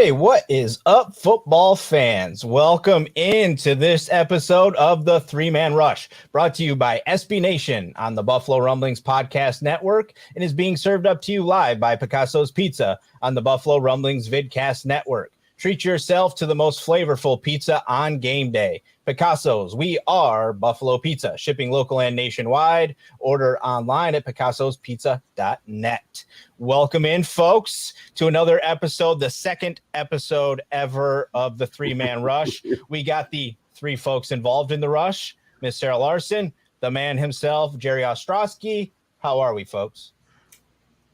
Hey, what is up, football fans? Welcome into this episode of the Three-Man Rush, brought to you by SB Nation on the Buffalo Rumblings Podcast Network, and is being served up to you live by Picasso's Pizza on the Buffalo Rumblings Vidcast Network. Treat yourself to the most flavorful pizza on game day. Picasso's, we are Buffalo Pizza, shipping local and nationwide. Order online at picassospizza.net. Welcome in, folks, to another episode, the second episode ever of the Three-Man Rush. We got the three folks involved in the rush, Miss Sara Larson, the man himself, Jerry Ostroski. How are we, folks?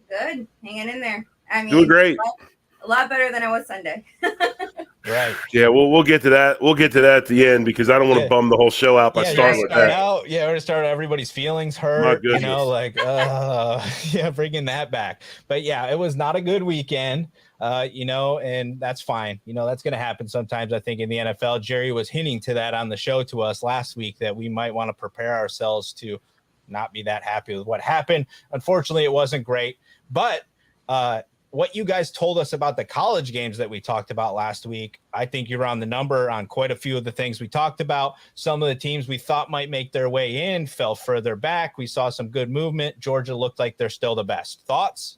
Good. Hanging in there. I mean, doing great. A lot better than I was Sunday. Right. Yeah, we'll get to that. We'll get to that at the end because I don't want to bum the whole show out by starting with that. We're gonna start everybody's feelings hurt. My goodness. Bringing that back. But yeah, it was not a good weekend. And that's fine. That's going to happen sometimes, I think, in the NFL. Jerry was hinting to that on the show to us last week that we might want to prepare ourselves to not be that happy with what happened. Unfortunately, it wasn't great. But what you guys told us about the college games that we talked about last week, I think you're on the number on quite a few of the things we talked about. Some of the teams we thought might make their way in fell further back. We saw some good movement. Georgia looked like they're still the best. Thoughts?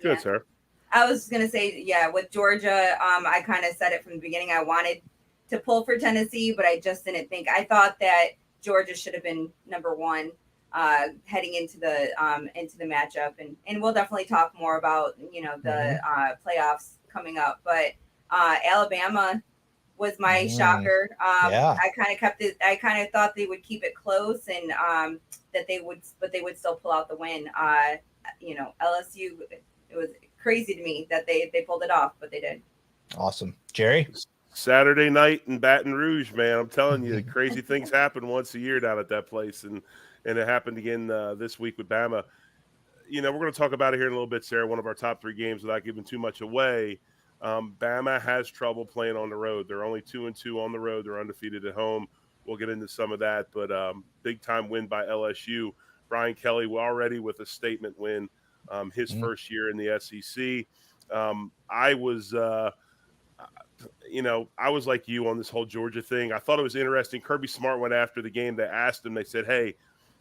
Good, sir. I was going to say, with Georgia, I kind of said it from the beginning. I wanted to pull for Tennessee, but I just didn't think. I thought that Georgia should have been number one heading into the matchup. And we'll definitely talk more about, the playoffs coming up. But Alabama was my shocker. I kind of kept it. I kind of thought they would keep it close and that they would still pull out the win. LSU, it was crazy to me that they pulled it off, but they did. Awesome. Jerry? Saturday night in Baton Rouge, man. I'm telling you, crazy things happen once a year down at that place. And it happened again this week with Bama. We're going to talk about it here in a little bit, Sarah, one of our top three games without giving too much away. Bama has trouble playing on the road. They're only 2-2 on the road. They're undefeated at home. We'll get into some of that, but big-time win by LSU. Brian Kelly already with a statement win, his first year in the SEC. I was like you on this whole Georgia thing. I thought it was interesting. Kirby Smart went after the game. They asked him, they said, hey,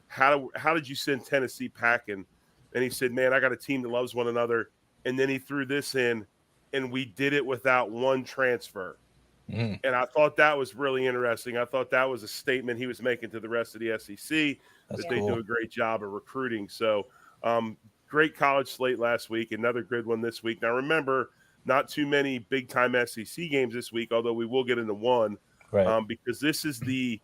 how did you send Tennessee packing? And he said, man, I got a team that loves one another. And then he threw this in, and we did it without one transfer. And I thought that was really interesting. I thought that was a statement he was making to the rest of the SEC that they do a great job of recruiting. So great college slate last week, another good one this week. Now, remember, not too many big-time SEC games this week, although we will get into one, because this is the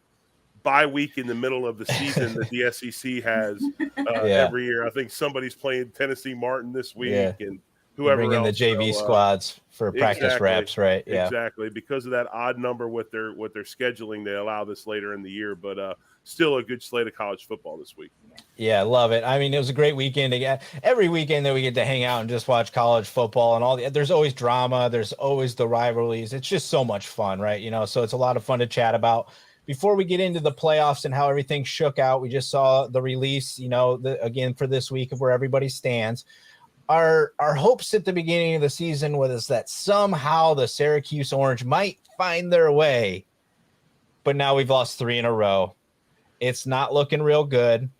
bye week in the middle of the season that the SEC has every year. I think somebody's playing Tennessee Martin this week and whoever else. Bring in the JV squads for practice reps, right? Yeah, exactly. Because of that odd number with their scheduling, they allow this later in the year, but still a good slate of college football this week. Yeah, love it. I mean, it was a great weekend. Every weekend that we get to hang out and just watch college football and there's always drama. There's always the rivalries. It's just so much fun, right? So it's a lot of fun to chat about. Before we get into the playoffs and how everything shook out, we just saw the release, again for this week of where everybody stands. Our hopes at the beginning of the season was that somehow the Syracuse Orange might find their way, but now we've lost 3 in a row. It's not looking real good.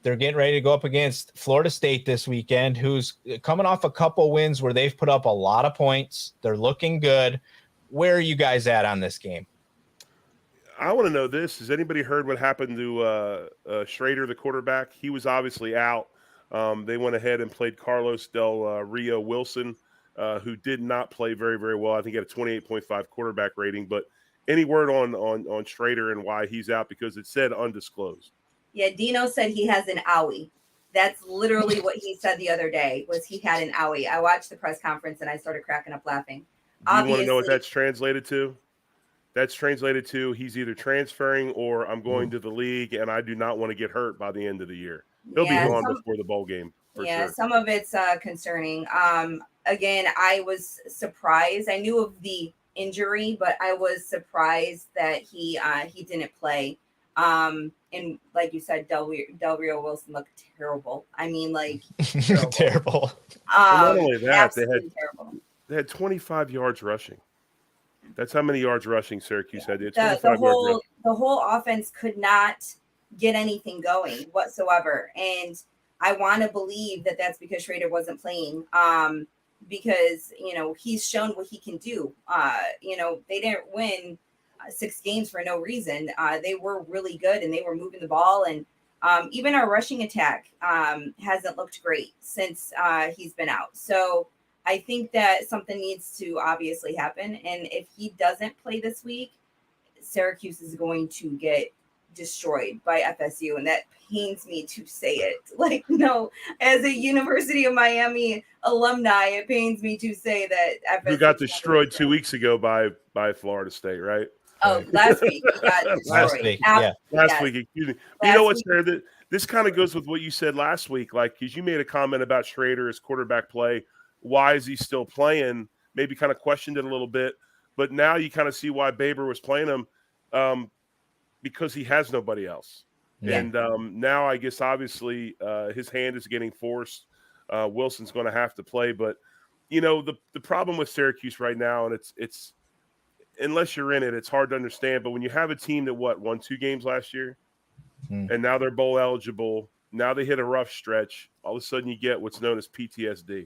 They're getting ready to go up against Florida State this weekend, who's coming off a couple wins where they've put up a lot of points. They're looking good. Where are you guys at on this game? I want to know this. Has anybody heard what happened to Schroeder, the quarterback? He was obviously out. They went ahead and played Carlos Del Rio Wilson, who did not play very, very well. I think he had a 28.5 quarterback rating. But any word on Schroeder and why he's out? Because it said undisclosed. Yeah, Dino said he has an owie. That's literally what he said the other day, was he had an owie. I watched the press conference and I started cracking up laughing. Do you want to know what that's translated to? That's translated to he's either transferring or I'm going to the league and I do not want to get hurt by the end of the year. He'll be gone before the bowl game. For sure. Some of it's concerning. Again, I was surprised. I knew of the injury, but I was surprised that he didn't play. And like you said, Del Rio Wilson looked terrible. I mean, like terrible. Not only that, they had terrible. They had 25 yards rushing. That's how many yards rushing Syracuse had. They had 25 The yards rushing. whole offense could not get anything going whatsoever, and I want to believe that that's because Schroeder wasn't playing. Because he's shown what he can do. They didn't win 6 games for no reason. They were really good and they were moving the ball, and even our rushing attack hasn't looked great since he's been out. So I think that something needs to obviously happen. And if he doesn't play this week, Syracuse is going to get destroyed by FSU. And that pains me to say it. Like, no, as a University of Miami alumni, it pains me to say that FSU. Who got destroyed 2 weeks ago by Florida State, right? Oh, last week. We got destroyed. Last week, excuse me. You know what's there? This kind of goes with what you said last week, like, because you made a comment about Schroeder, his quarterback play. Why is he still playing? Maybe kind of questioned it a little bit, but now you kind of see why Baber was playing him, because he has nobody else. Yeah. And now I guess obviously his hand is getting forced. Wilson's going to have to play, but the problem with Syracuse right now, and it's unless you're in it, it's hard to understand. But when you have a team that won 2 games last year, and now they're bowl eligible, now they hit a rough stretch. All of a sudden, you get what's known as PTSD,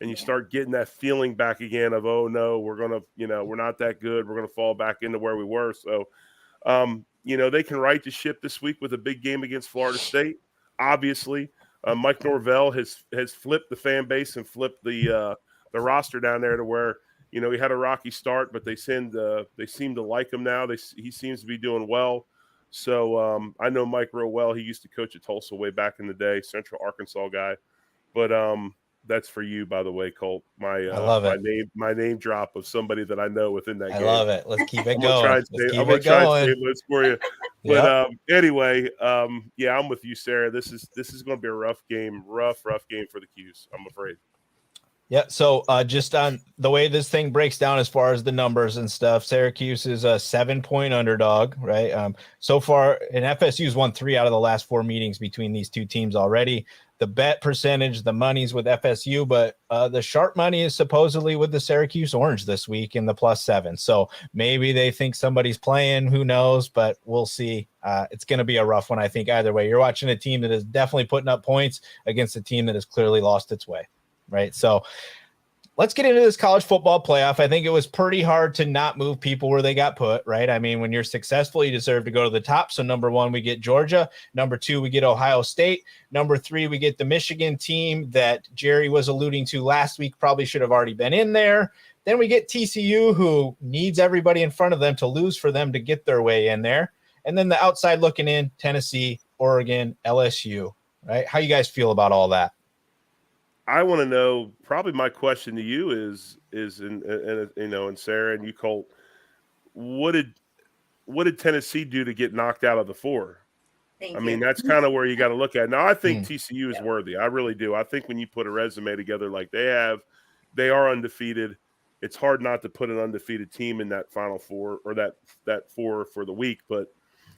and you start getting that feeling back again of, oh no, we're not that good. We're gonna fall back into where we were. So, they can right the ship this week with a big game against Florida State. Obviously, Mike Norvell has flipped the fan base and flipped the roster down there to where. He had a rocky start, but they seem to like him now. He seems to be doing well. So I know Mike real well. He used to coach at Tulsa way back in the day, Central Arkansas guy. But that's for you, by the way, Colt. I love it. My name drop of somebody that I know within that game. I love it. Let's keep it going. I'm gonna try and stay list for you. But anyway, I'm with you, Sarah. This is going to be a rough game for the Qs, I'm afraid. Yeah, so just on the way this thing breaks down as far as the numbers and stuff, Syracuse is a 7-point underdog, right? So far, and FSU's won 3 out of the last 4 meetings between these two teams already. The bet percentage, the money's with FSU, but the sharp money is supposedly with the Syracuse Orange this week in the +7. So maybe they think somebody's playing, who knows, but we'll see. It's going to be a rough one, I think, either way. You're watching a team that is definitely putting up points against a team that has clearly lost its way. Right. So let's get into this college football playoff. I think it was pretty hard to not move people where they got put. Right. I mean, when you're successful, you deserve to go to the top. So number 1, we get Georgia. Number 2, we get Ohio State. Number 3, we get the Michigan team that Jerry was alluding to last week. Probably should have already been in there. Then we get TCU, who needs everybody in front of them to lose for them to get their way in there. And then the outside looking in, Tennessee, Oregon, LSU. Right. How you guys feel about all that? I want to know. Probably my question to you is, and Sarah and you, Colt, what did Tennessee do to get knocked out of the 4? I mean, that's kind of where you got to look at. Now, I think TCU is worthy. I really do. I think when you put a resume together like they have, they are undefeated. It's hard not to put an undefeated team in that Final 4 or that 4 for the week. But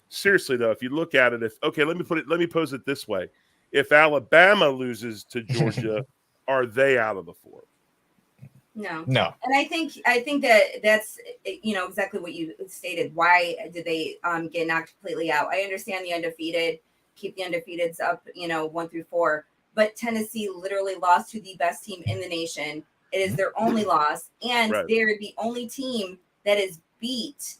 seriously, though, if you look at it, let me pose it this way: if Alabama loses to Georgia, are they out of the 4? No. And I think that's exactly what you stated. Why did they get knocked completely out? I understand the undefeated, keep the undefeateds up, 1 through 4. But Tennessee literally lost to the best team in the nation. It is their only loss, and they're the only team that has beat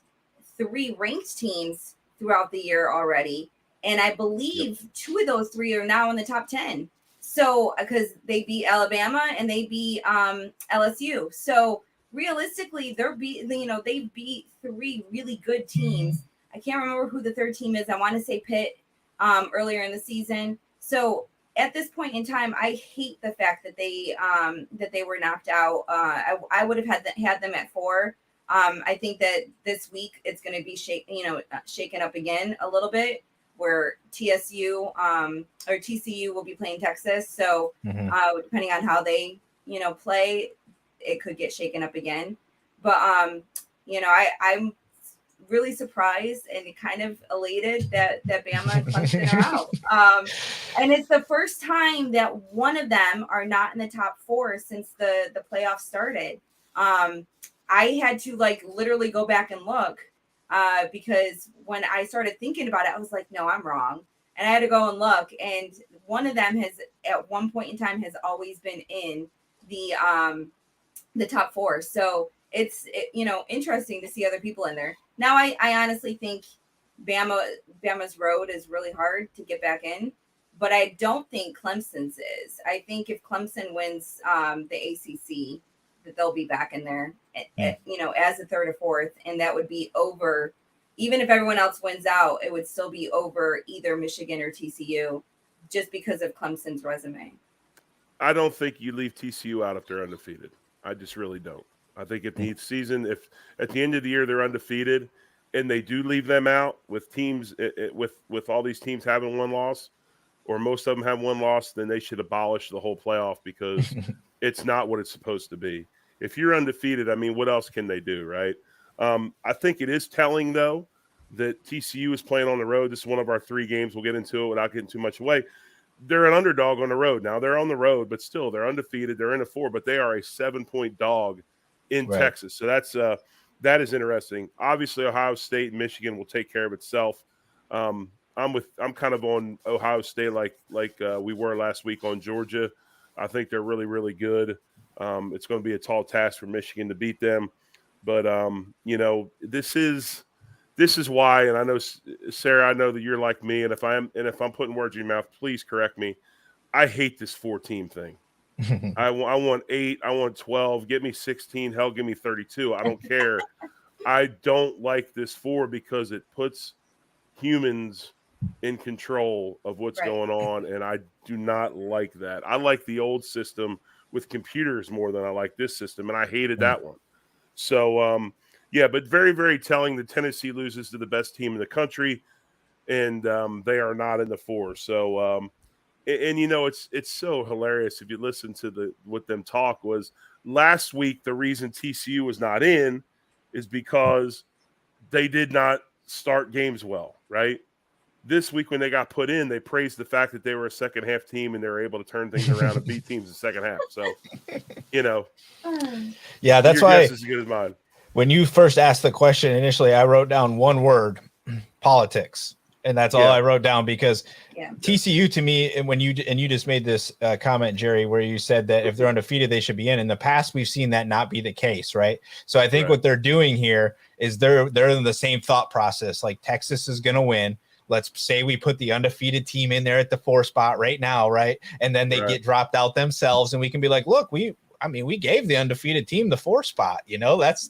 3 ranked teams throughout the year already. And I believe 2 of those 3 are now in the top 10. So, because they beat Alabama and they beat LSU. So realistically, they beat 3 really good teams. I can't remember who the third team is. I want to say Pitt earlier in the season. So at this point in time, I hate the fact that they were knocked out. I would have had them at 4. I think that this week it's going to be shaken up again a little bit, where TSU or TCU will be playing Texas. So depending on how they, play, it could get shaken up again. But, I'm really surprised and kind of elated that Bama and Clemson are out. And it's the first time that one of them are not in the top 4 since the playoffs started. I had to like literally go back and look because when I started thinking about it, I was like, no, I'm wrong. And I had to go and look. And one of them has at one point in time has always been in the top four. So it's interesting to see other people in there. Now I honestly think Bama's road is really hard to get back in, but I don't think Clemson's is. I think if Clemson wins the ACC, that they'll be back in there, as a third or fourth, and that would be over. Even if everyone else wins out, it would still be over either Michigan or TCU, just because of Clemson's resume. I don't think you leave TCU out if they're undefeated. I just really don't. I think at the season, if at the end of the year they're undefeated, and they do leave them out with teams with all these teams having one loss, or most of them have one loss, then they should abolish the whole playoff because it's not what it's supposed to be. If you're undefeated, I mean, what else can they do, right? I think it is telling, though, that TCU is playing on the road. This is one of our 3 games. We'll get into it without getting too much away. They're an underdog on the road. Now, they're on the road, but still, they're undefeated. They're in a 4, but they are a 7-point dog in Texas. So that is interesting. Obviously, Ohio State and Michigan will take care of itself. I'm kind of on Ohio State like we were last week on Georgia. I think they're really, really good. It's going to be a tall task for Michigan to beat them, but this is why. And I know, Sarah, I know that you're like me, and if I'm putting words in your mouth, please correct me. I hate this 4-team thing. I want 8. I want 12. Give me 16. Hell, give me 32. I don't care. I don't like this 4 because it puts humans in control of what's going on, and I do not like that. I like the old system with computers more than I like this system, and I hated that one. So, but very, very telling that Tennessee loses to the best team in the country, and they are not in the 4. So, it's so hilarious if you listen to what them talk was last week. The reason TCU was not in is because they did not start games well, right? This week when they got put in, they praised the fact that they were a second half team and they were able to turn things around and beat teams in the second half. So, yeah, that's your why guess is as good as mine. When you first asked the question initially, I wrote down one word: politics, and that's all I wrote down because TCU to me, and you just made this comment, Jerry, where you said that if they're undefeated, they should be in. In the past, we've seen that not be the case, right? So I think what they're doing here is they're in the same thought process. Like Texas is going to win. Let's say we put the undefeated team in there at the 4 spot right now, right? And then they get dropped out themselves, and we can be like, look, we gave the undefeated team the 4 spot. That's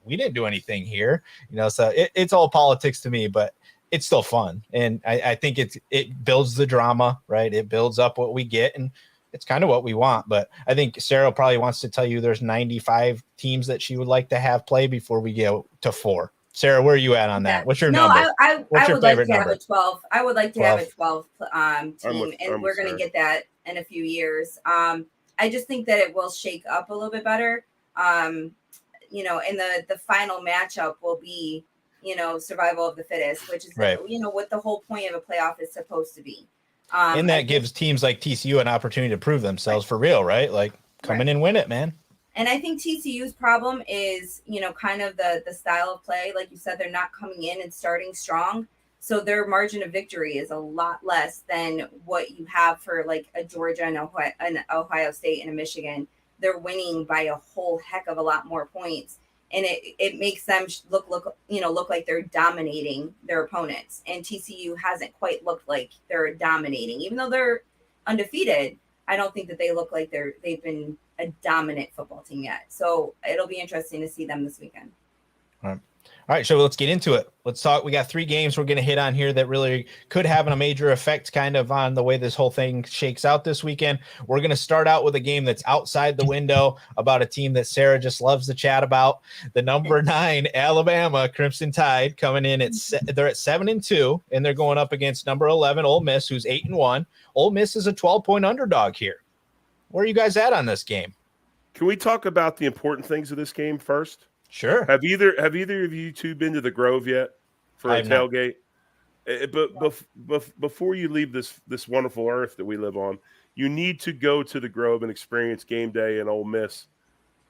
we didn't do anything here. So it's all politics to me, but it's still fun, and I think it builds the drama, right? It builds up what we get, and it's kind of what we want. But I think Sara probably wants to tell you there's 95 teams that she would like to have play before we go to 4. Sara, where are you at on that? What's your number? What's your favorite number? Have a 12. I would like to 12. have a 12 team, and we're going to get that in a few years. I just think that it will shake up a little bit better. And the final matchup will be, survival of the fittest, which is, what the whole point of a playoff is supposed to be. And that gives teams like TCU an opportunity to prove themselves for real, right? Like come in and win it, man. And I think TCU's problem is, kind of the style of play. Like you said, they're not coming in and starting strong. So their margin of victory is a lot less than what you have for like a Georgia and Ohio State and a Michigan. They're winning by a whole heck of a lot more points. And it makes them look like they're dominating their opponents. And TCU hasn't quite looked like they're dominating. Even though they're undefeated, I don't think that they look like they've been a dominant football team yet. So it'll be interesting to see them this weekend. All right, so let's get into it. Let's talk. We got 3 games we're going to hit on here that really could have a major effect kind of on the way this whole thing shakes out this weekend. We're going to start out with a game that's outside the window about a team that Sara just loves to chat about. The number 9 Alabama Crimson Tide coming in they're at 7-2, and they're going up against number 11 Ole Miss, who's 8-1. Ole Miss is a 12-point underdog here. Where are you guys at on this game? Can we talk about the important things of this game first? Sure. Have either of you two been to the Grove yet for a tailgate? But before you leave this wonderful earth that we live on, you need to go to the Grove and experience game day in Ole Miss.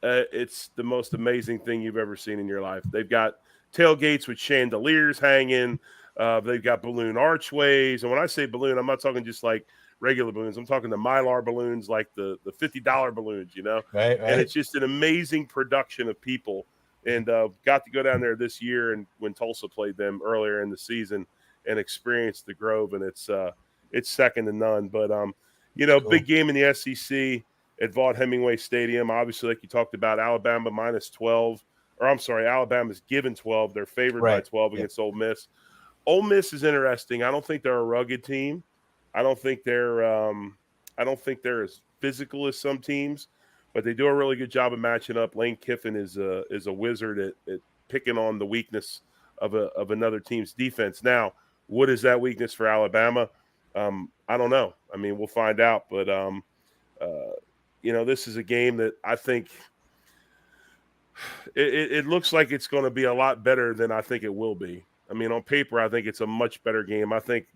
It's the most amazing thing you've ever seen in your life. They've got tailgates with chandeliers hanging. They've got balloon archways. And when I say balloon, I'm not talking just like regular balloons. I'm talking the Mylar balloons, like the $50 balloons, Right. And it's just an amazing production of people. And got to go down there this year and when Tulsa played them earlier in the season and experience the Grove. And it's second to none. But, Cool. Big game in the SEC at Vaught Hemingway Stadium. Obviously, like you talked about, Alabama minus 12. Or I'm sorry, Alabama's given 12. They're favored by 12 against Ole Miss. Ole Miss is interesting. I don't think they're a rugged team. I don't think they're as physical as some teams, but they do a really good job of matching up. Lane Kiffin is a wizard at picking on the weakness of another team's defense. Now, what is that weakness for Alabama? I don't know. I mean, we'll find out. But this is a game that I think it looks like it's going to be a lot better than I think it will be. I mean, on paper, I think it's a much better game. I think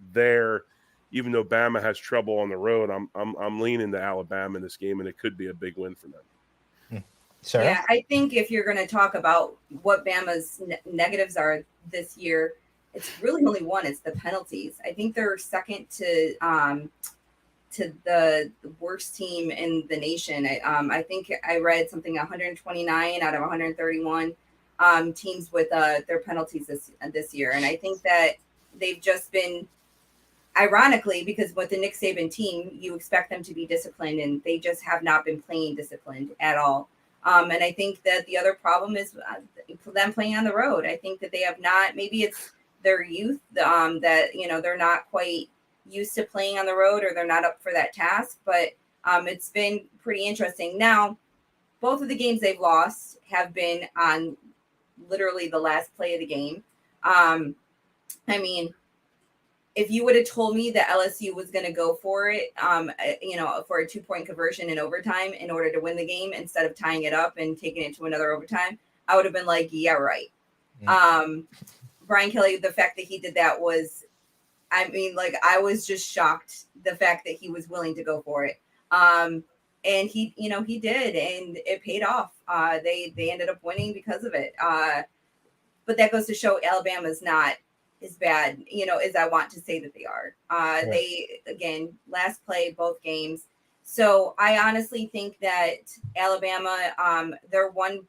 even though Bama has trouble on the road, I'm leaning to Alabama in this game, and it could be a big win for them. Sara? Yeah, I think if you're going to talk about what Bama's negatives are this year, it's really only one. It's the penalties. I think they're second to the worst team in the nation. I think I read something 129 out of 131 teams with their penalties this year. And I think that they've just been, ironically, because with the Nick Saban team, you expect them to be disciplined, and they just have not been playing disciplined at all. And I think that the other problem is them playing on the road. I think that they have not, maybe it's their youth that, they're not quite used to playing on the road, or they're not up for that task. But it's been pretty interesting. Now, both of the games they've lost have been on literally the last play of the game. I mean, if you would have told me that LSU was going to go for it, for a 2-point conversion in overtime in order to win the game instead of tying it up and taking it to another overtime, I would have been like, yeah, right. Mm-hmm. Brian Kelly, the fact that he did that was, I was just shocked the fact that he was willing to go for it. And he did, and it paid off. They ended up winning because of it. But that goes to show Alabama's not as bad, as I want to say that they are. Right. They, again, last play, both games. So I honestly think that Alabama, their one,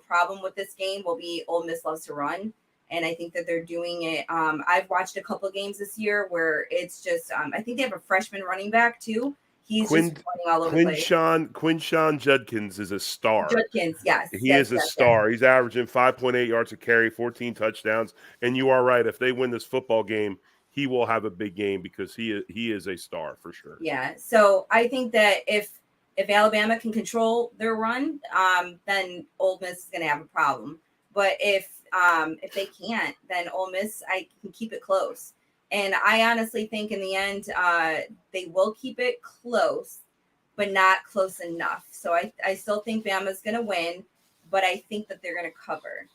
problem with this game will be Ole Miss loves to run. And I think that they're doing it. I've watched a couple of games this year where it's just, I think they have a freshman running back too. He's just running all over the place. Quinshawn Judkins is a star. Judkins, yes. He is a star. Yes. He's averaging 5.8 yards a carry, 14 touchdowns. And you are right. If they win this football game, he will have a big game because he is a star for sure. Yeah. So I think that if Alabama can control their run, then Ole Miss is going to have a problem. But if they can't, then Ole Miss, I can keep it close. And I honestly think in the end, they will keep it close, but not close enough. So I still think Bama's going to win, but I think that they're going to cover.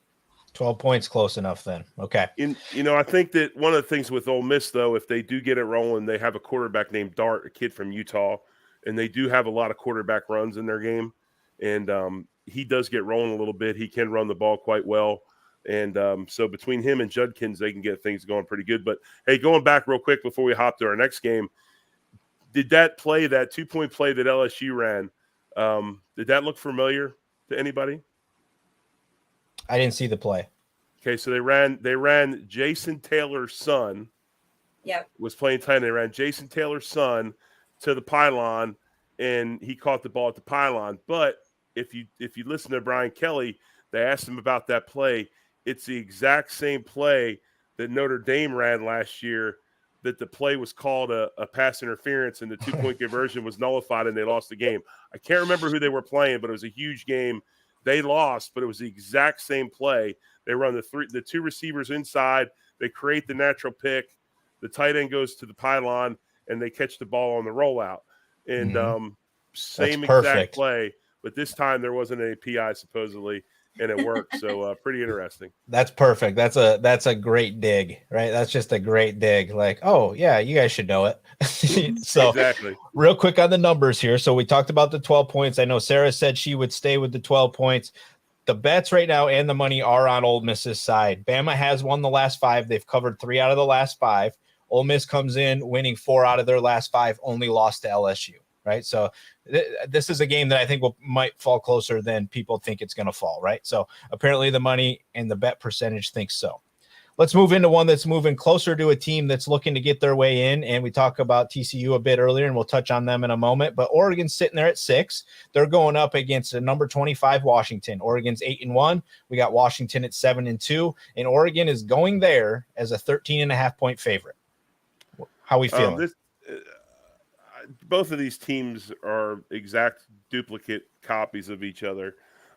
12 points close enough then. Okay. I think that one of the things with Ole Miss, though, if they do get it rolling, they have a quarterback named Dart, a kid from Utah, and they do have a lot of quarterback runs in their game. And he does get rolling a little bit. He can run the ball quite well. And so between him and Judkins, they can get things going pretty good. But, hey, going back real quick before we hop to our next game, did that 2-point play that LSU ran, did that look familiar to anybody? I didn't see the play. Okay, so they ran Jason Taylor's son. Yep. Was playing tight end. They ran Jason Taylor's son to the pylon, and he caught the ball at the pylon. But if you listen to Brian Kelly, they asked him about that play. It's the exact same play that Notre Dame ran last year, that the play was called a pass interference and the 2-point conversion was nullified and they lost the game. I can't remember who they were playing, but it was a huge game. They lost, but it was the exact same play. They run the two receivers inside. They create the natural pick. The tight end goes to the pylon and they catch the ball on the rollout. And same exact play, but this time there wasn't any PI supposedly. and it worked. So pretty interesting. That's perfect. That's a great dig, right? That's just a great dig. Like, oh yeah, you guys should know it. So exactly. Real quick on the numbers here. So we talked about the 12 points. I know Sara said she would stay with the 12 points. The bets right now and the money are on Ole Miss's side. Bama has won the last 5. They've covered 3 out of the last 5. Ole Miss comes in winning 4 out of their last 5, only lost to LSU, right? So this is a game that I think might fall closer than people think it's going to fall, right? So apparently the money and the bet percentage thinks so. Let's move into one that's moving closer to a team that's looking to get their way in. And we talked about TCU a bit earlier, and we'll touch on them in a moment. But Oregon's sitting there at 6. They're going up against a number 25 Washington. Oregon's 8-1. We got Washington at 7-2. And Oregon is going there as a 13.5-point favorite. How we feeling? Both of these teams are exact duplicate copies of each other.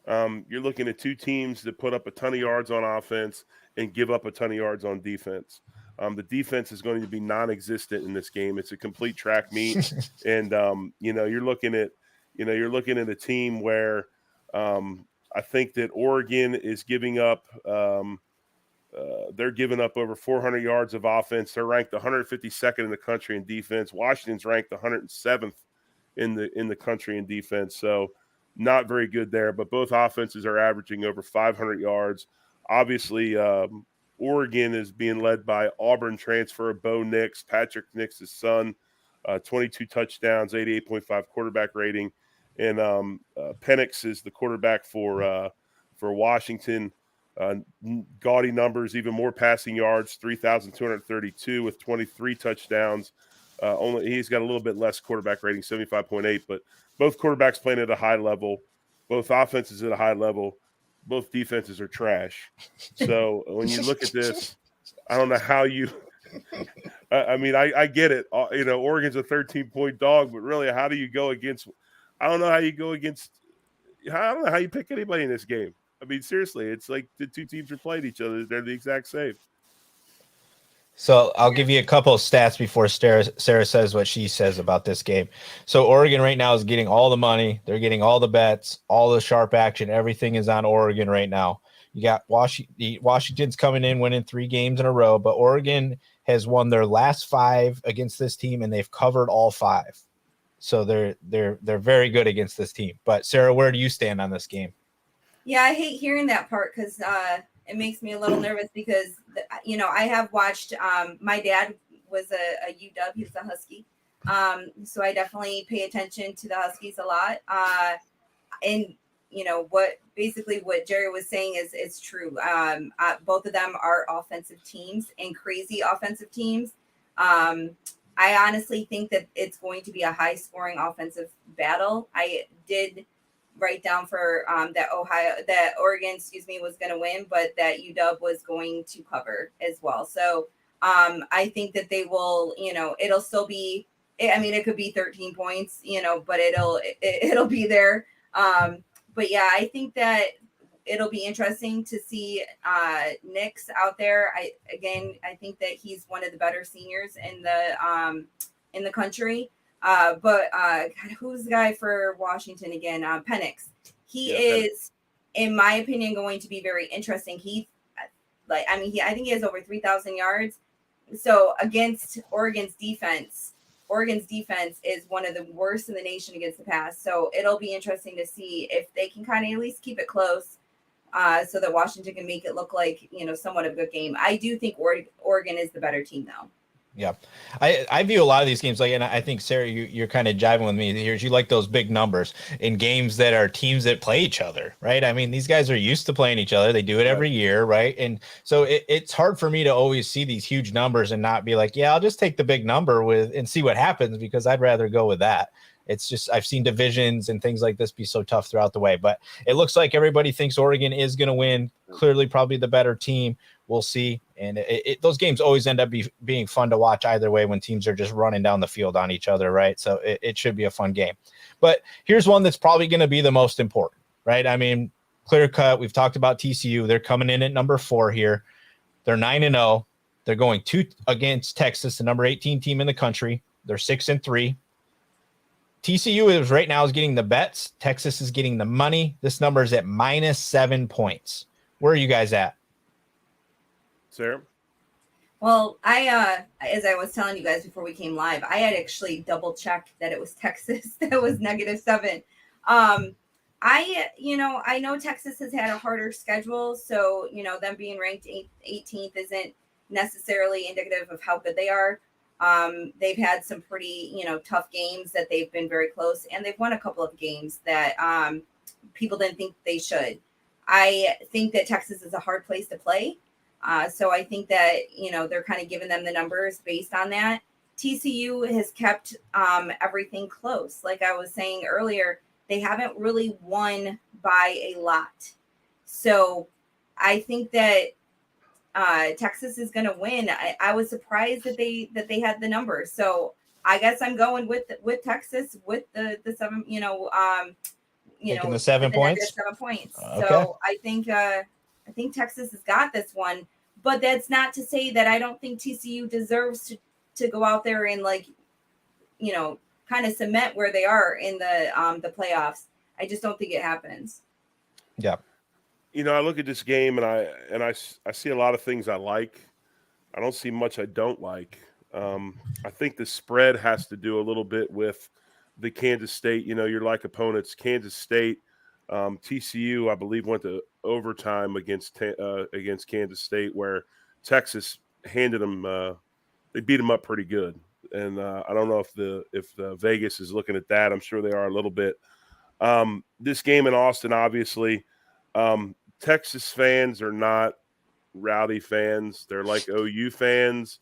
You're looking at 2 teams that put up a ton of yards on offense and give up a ton of yards on defense. The defense is going to be non-existent in this game. It's a complete track meet, and you're looking at a team where I think that Oregon is giving up. They're giving up over 400 yards of offense. They're ranked 152nd in the country in defense. Washington's ranked 107th in the country in defense. So not very good there. But both offenses are averaging over 500 yards. Obviously, Oregon is being led by Auburn transfer Bo Nix, Patrick Nix's son, 22 touchdowns, 88.5 quarterback rating. And Penix is the quarterback for Washington. Gaudy numbers, even more passing yards, 3,232 with 23 touchdowns. He's got a little bit less quarterback rating, 75.8, but both quarterbacks playing at a high level, both offenses at a high level, both defenses are trash. So when you look at this, I don't know how you – I get it. Oregon's a 13-point dog, but really how do you go against – I don't know how you pick anybody in this game. I mean, seriously, it's like the 2 teams are playing each other. They're the exact same. So I'll give you a couple of stats before Sara says what she says about this game. So Oregon right now is getting all the money. They're getting all the bets, all the sharp action. Everything is on Oregon right now. You got Washington's coming in, winning 3 games in a row, but Oregon has won their last 5 against this team, and they've covered all 5. So they're very good against this team. But Sara, where do you stand on this game? Yeah, I hate hearing that part because it makes me a little nervous because, I have watched my dad was a UW. He was a Husky. So I definitely pay attention to the Huskies a lot. And, what Jerry was saying is true. Both of them are offensive teams and crazy offensive temes. I honestly think that it's going to be a high scoring offensive battle. I did write down for that Oregon, was going to win, but that UW was going to cover as well. So I think that they will, it'll still be, it could be 13 points, but it'll be there. But yeah, I think that it'll be interesting to see Nix out there. I think that he's one of the better seniors in the country. But who's the guy for Washington again? Penix. He is, in my opinion, going to be very interesting. I think he has over 3,000 yards. So against Oregon's defense is one of the worst in the nation against the pass. So it'll be interesting to see if they can kind of at least keep it close, so that Washington can make it look like, somewhat of a good game. I do think Oregon is the better team, though. Yeah, I view a lot of these games and I think, Sara, you're kind of jiving with me here. You like those big numbers in games that are teams that play each other, right? I mean, these guys are used to playing each other. They do it every year, right? And so it's hard for me to always see these huge numbers and not be like, yeah, I'll just take the big number and see what happens, because I'd rather go with that. It's just, I've seen divisions and things like this be so tough throughout the way, but it looks like everybody thinks Oregon is going to win. Clearly, probably the better team. We'll see. And those games always end up being fun to watch either way when teams are just running down the field on each other, right? So it should be a fun game. But here's one that's probably going to be the most important, right? I mean, clear cut. We've talked about TCU. They're coming in at number 4 here. They're 9-0. They're going against Texas, the number 18 team in the country. They're 6-3. TCU is right now is getting the bets. Texas is getting the money. This number is at -7 points. Where are you guys at? Sarah? Well, I as I was telling you guys before we came live, I had actually double checked that it was Texas that was -7. I know Texas has had a harder schedule, so them being ranked 18th isn't necessarily indicative of how good they are. They've had some pretty tough games that they've been very close, and they've won a couple of games that people didn't think they should. I think that Texas is a hard place to play. So I think that, they're kind of giving them the numbers based on that. TCU has kept everything close. Like I was saying earlier, they haven't really won by a lot. So I think that Texas is going to win. I was surprised that they had the numbers. So I guess I'm going with Texas with the 7, Taking the 7 points. 7 points. Okay. So I think Texas has got this one, but that's not to say that I don't think TCU deserves to go out there and kind of cement where they are in the playoffs. I just don't think it happens. Yeah. I look at this game and I see a lot of things I like. I don't see much I don't like. I think the spread has to do a little bit with the Kansas State, your like opponents. Kansas State, TCU, I believe, went to overtime against Kansas State, where Texas handed them. They beat them up pretty good, and I don't know if Vegas is looking at that. I'm sure they are a little bit. This game in Austin, obviously, Texas fans are not rowdy fans. They're like OU fans.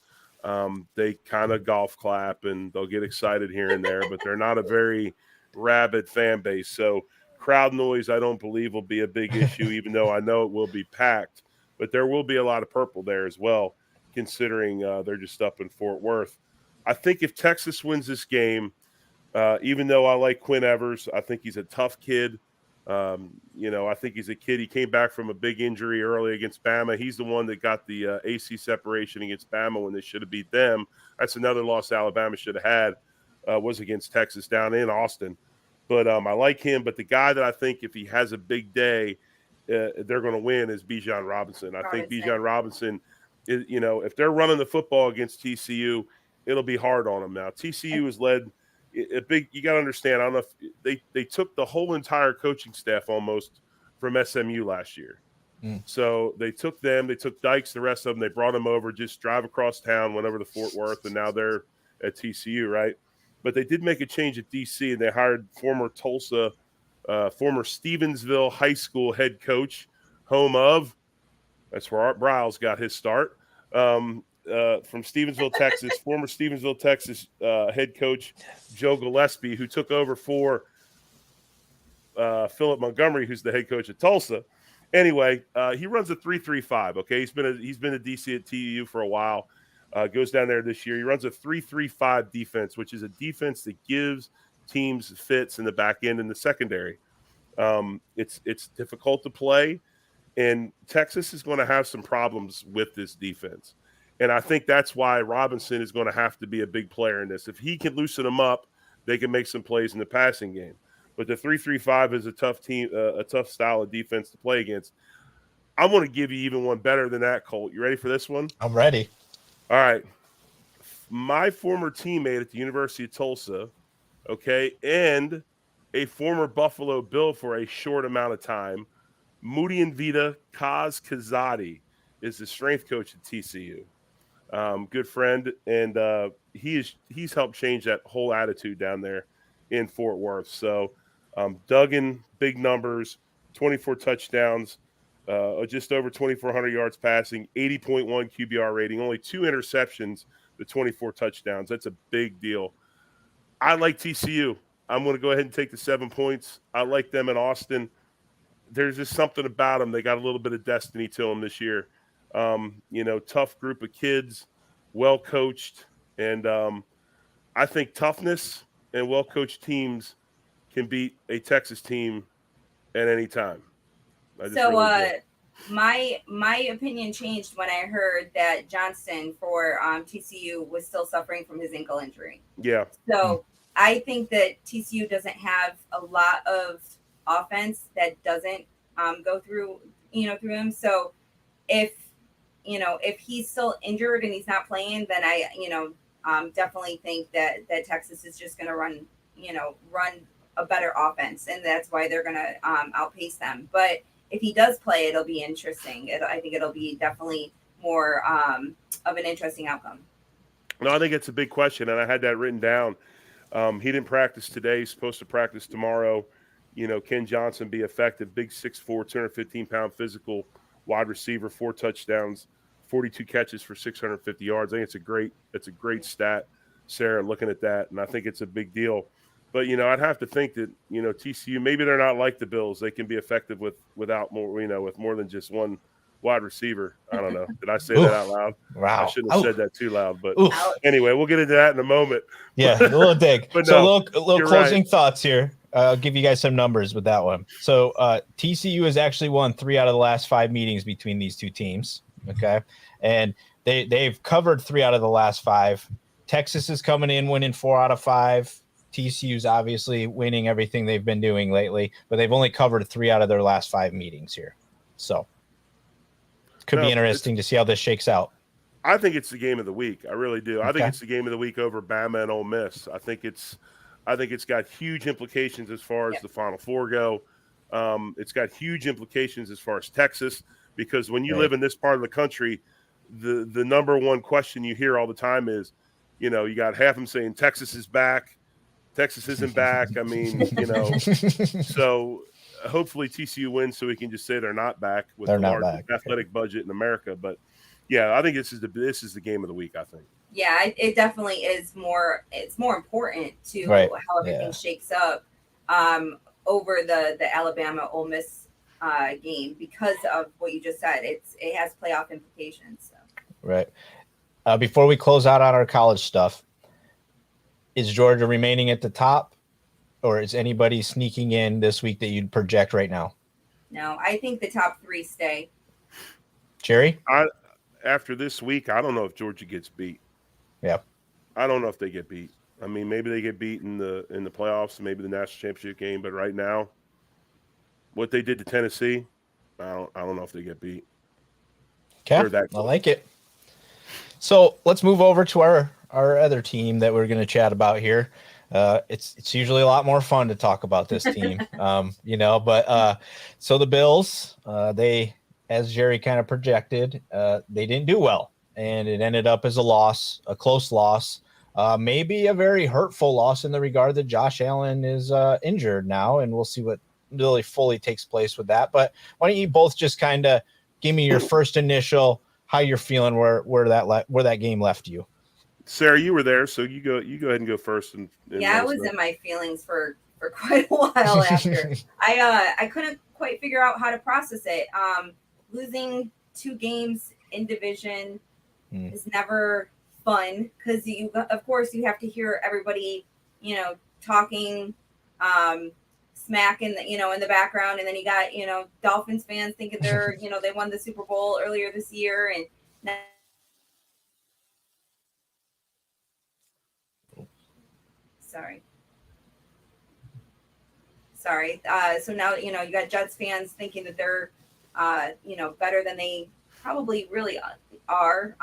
They kind of golf clap and they'll get excited here and there, but they're not a very rabid fan base. So crowd noise, I don't believe, will be a big issue, even though I know it will be packed. But there will be a lot of purple there as well, considering they're just up in Fort Worth. I think if Texas wins this game, even though I like Quinn Evers, I think he's a tough kid. I think he's a kid. He came back from a big injury early against Bama. He's the one that got the AC separation against Bama when they should have beat them. That's another loss Alabama should have had, was against Texas down in Austin. But I like him. But the guy that I think if he has a big day, they're going to win is Bijan Robinson. I think Bijan Robinson, if they're running the football against TCU, it'll be hard on them now. TCU is led – you got to understand, I don't know if they took the whole entire coaching staff almost from SMU last year. So they took Dykes, the rest of them, they brought them over, just drive across town, went over to Fort Worth, and now they're at TCU, right? But they did make a change at DC, and they hired former Stevensville High School head coach, that's where Art Briles got his start. From Stevensville, Texas, former Stevensville, Texas head coach Joe Gillespie, who took over for Philip Montgomery, who's the head coach at Tulsa. Anyway, he runs a 3-3-5. Okay, he's been a DC at TU for a while. Goes down there this year. He runs a 3-3-5 defense, which is a defense that gives teams fits in the back end and the secondary. It's difficult to play, and Texas is going to have some problems with this defense. And I think that's why Robinson is going to have to be a big player in this. If he can loosen them up, they can make some plays in the passing game. But the 3-3-5 is a tough team, a tough style of defense to play against. I'm going to give you even one better than that, Colt. You ready for this one? I'm ready. All right. My former teammate at the University of Tulsa, and a former Buffalo Bill for a short amount of time, Moody and Vita Kaz Kazadi is the strength coach at TCU. Good friend, and he's helped change that whole attitude down there in Fort Worth. So Duggan, big numbers, 24 touchdowns, just over 2,400 yards passing, 80.1 QBR rating, only 2 interceptions, the 24 touchdowns. That's a big deal. I like TCU. I'm going to go ahead and take the 7 points. I like them in Austin. There's just something about them. They got a little bit of destiny to them this year. Tough group of kids, well coached, and I think toughness and well coached teams can beat a Texas team at any time. My opinion changed when I heard that Johnston for TCU was still suffering from his ankle injury. Yeah. So I think that TCU doesn't have a lot of offense that doesn't go through him. So if he's still injured and he's not playing, then I definitely think that Texas is just going to run a better offense, and that's why they're going to outpace them. But if he does play, it'll be interesting. I think it'll be definitely more of an interesting outcome. No, I think it's a big question, and I had that written down. He didn't practice today. He's supposed to practice tomorrow. Ken Johnson be effective, big 6'4", 215-pound physical wide receiver, 4 touchdowns, 42 catches for 650 yards. I think it's a great stat, Sarah, looking at that, and I think it's a big deal. But, I'd have to think that, TCU, maybe they're not like the Bills. They can be effective without more, with more than just one wide receiver. I don't know. Did I say that out loud? Wow. I shouldn't have said that too loud. But anyway, we'll get into that in a moment. Yeah, a little dig. But so no, a little closing thoughts here. I'll give you guys some numbers with that one. So TCU has actually won 3 out of the last 5 meetings between these two teams. Okay. And they've covered 3 out of the last 5. Texas is coming in winning 4 out of 5. TCU's obviously winning everything they've been doing lately, but they've only covered 3 out of their last 5 meetings here. So could be interesting to see how this shakes out. I think it's the game of the week. I really do. I think it's the game of the week over Bama and Ole Miss. I think it's got huge implications as far as the Final Four go. It's got huge implications as far as Texas, because when you live in this part of the country, the number one question you hear all the time is, you got half them saying Texas is back. Texas isn't back. I mean, so hopefully TCU wins so we can just say they're not back with the largest athletic budget in America. But yeah, I think this is the game of the week, I think. Yeah, it definitely is more. It's more important to how everything shakes up over the Alabama Ole Miss game because of what you just said. It has playoff implications. So. Right. Before we close out on our college stuff, is Georgia remaining at the top, or is anybody sneaking in this week that you'd project right now? No, I think the top 3 stay. Jerry? After this week, I don't know if Georgia gets beat. Yeah. I don't know if they get beat. I mean, maybe they get beat in the playoffs, maybe the national championship game, but right now, what they did to Tennessee, I don't know if they get beat. Okay, I like it. So let's move over to our other team that we're going to chat about here. It's usually a lot more fun to talk about this team, but so the Bills, they, as Jerry kind of projected, they didn't do well, and it ended up as a close loss, maybe a very hurtful loss in the regard that Josh Allen is injured now, and we'll see what really fully takes place with that. But why don't you both just kind of give me your first initial, how you're feeling, where that game left you. Sarah, you were there, so you go ahead and go first. And I was in my feelings for quite a while after. I couldn't quite figure out how to process it. Losing 2 games in division is never fun because of course you have to hear everybody, talking smack in the background, and then you got Dolphins fans thinking they're they won the Super Bowl earlier this year, and sorry. So now you got Jets fans thinking that they're better than they probably really are.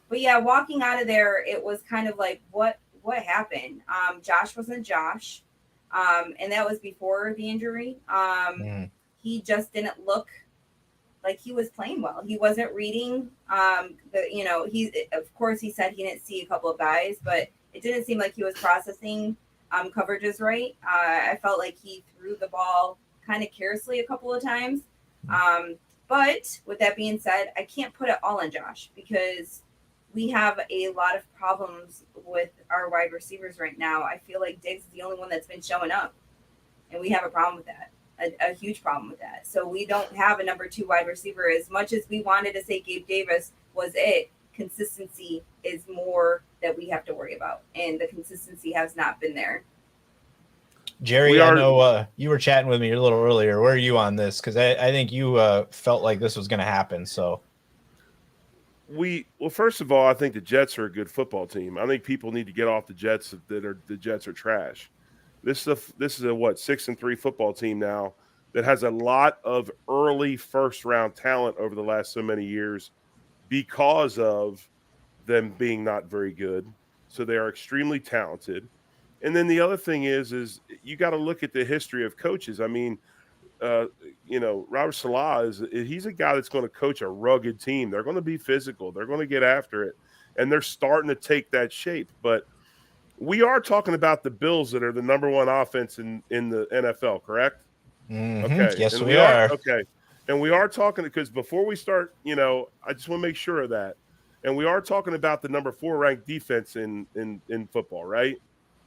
But yeah, walking out of there, it was kind of like what happened. Josh wasn't Josh. And that was before the injury. He just didn't look like he was playing well. He wasn't reading. Of course he said he didn't see a couple of guys, but it didn't seem like he was processing coverages right. I felt like he threw the ball kind of carelessly a couple of times. But with that being said, I can't put it all on Josh because we have a lot of problems with our wide receivers right now. I feel like Diggs is the only one that's been showing up, and we have a problem with that, a huge problem with that. So we don't have a number 2 wide receiver. As much as we wanted to say Gabe Davis was it, consistency is more that we have to worry about, and the consistency has not been there. Jerry, I know you were chatting with me a little earlier. Where are you on this? Because I think you felt like this was going to happen. So, Well, first of all, I think the Jets are a good football team. I think people need to get off the Jets the Jets are trash. This is a what 6-3 football team now that has a lot of early first round talent over the last so many years because of them being not very good. So they are extremely talented. And then the other thing is you got to look at the history of coaches. I mean, uh, Robert Salah he's a guy that's going to coach a rugged team. They're going to be physical. They're going to get after it, and they're starting to take that shape. But we are talking about the Bills that are the number one offense in the NFL, correct? Okay. Yes, and we are. Okay. And we are talking because before we start, I just want to make sure of that. And we are talking about the number 4 ranked defense in football, right?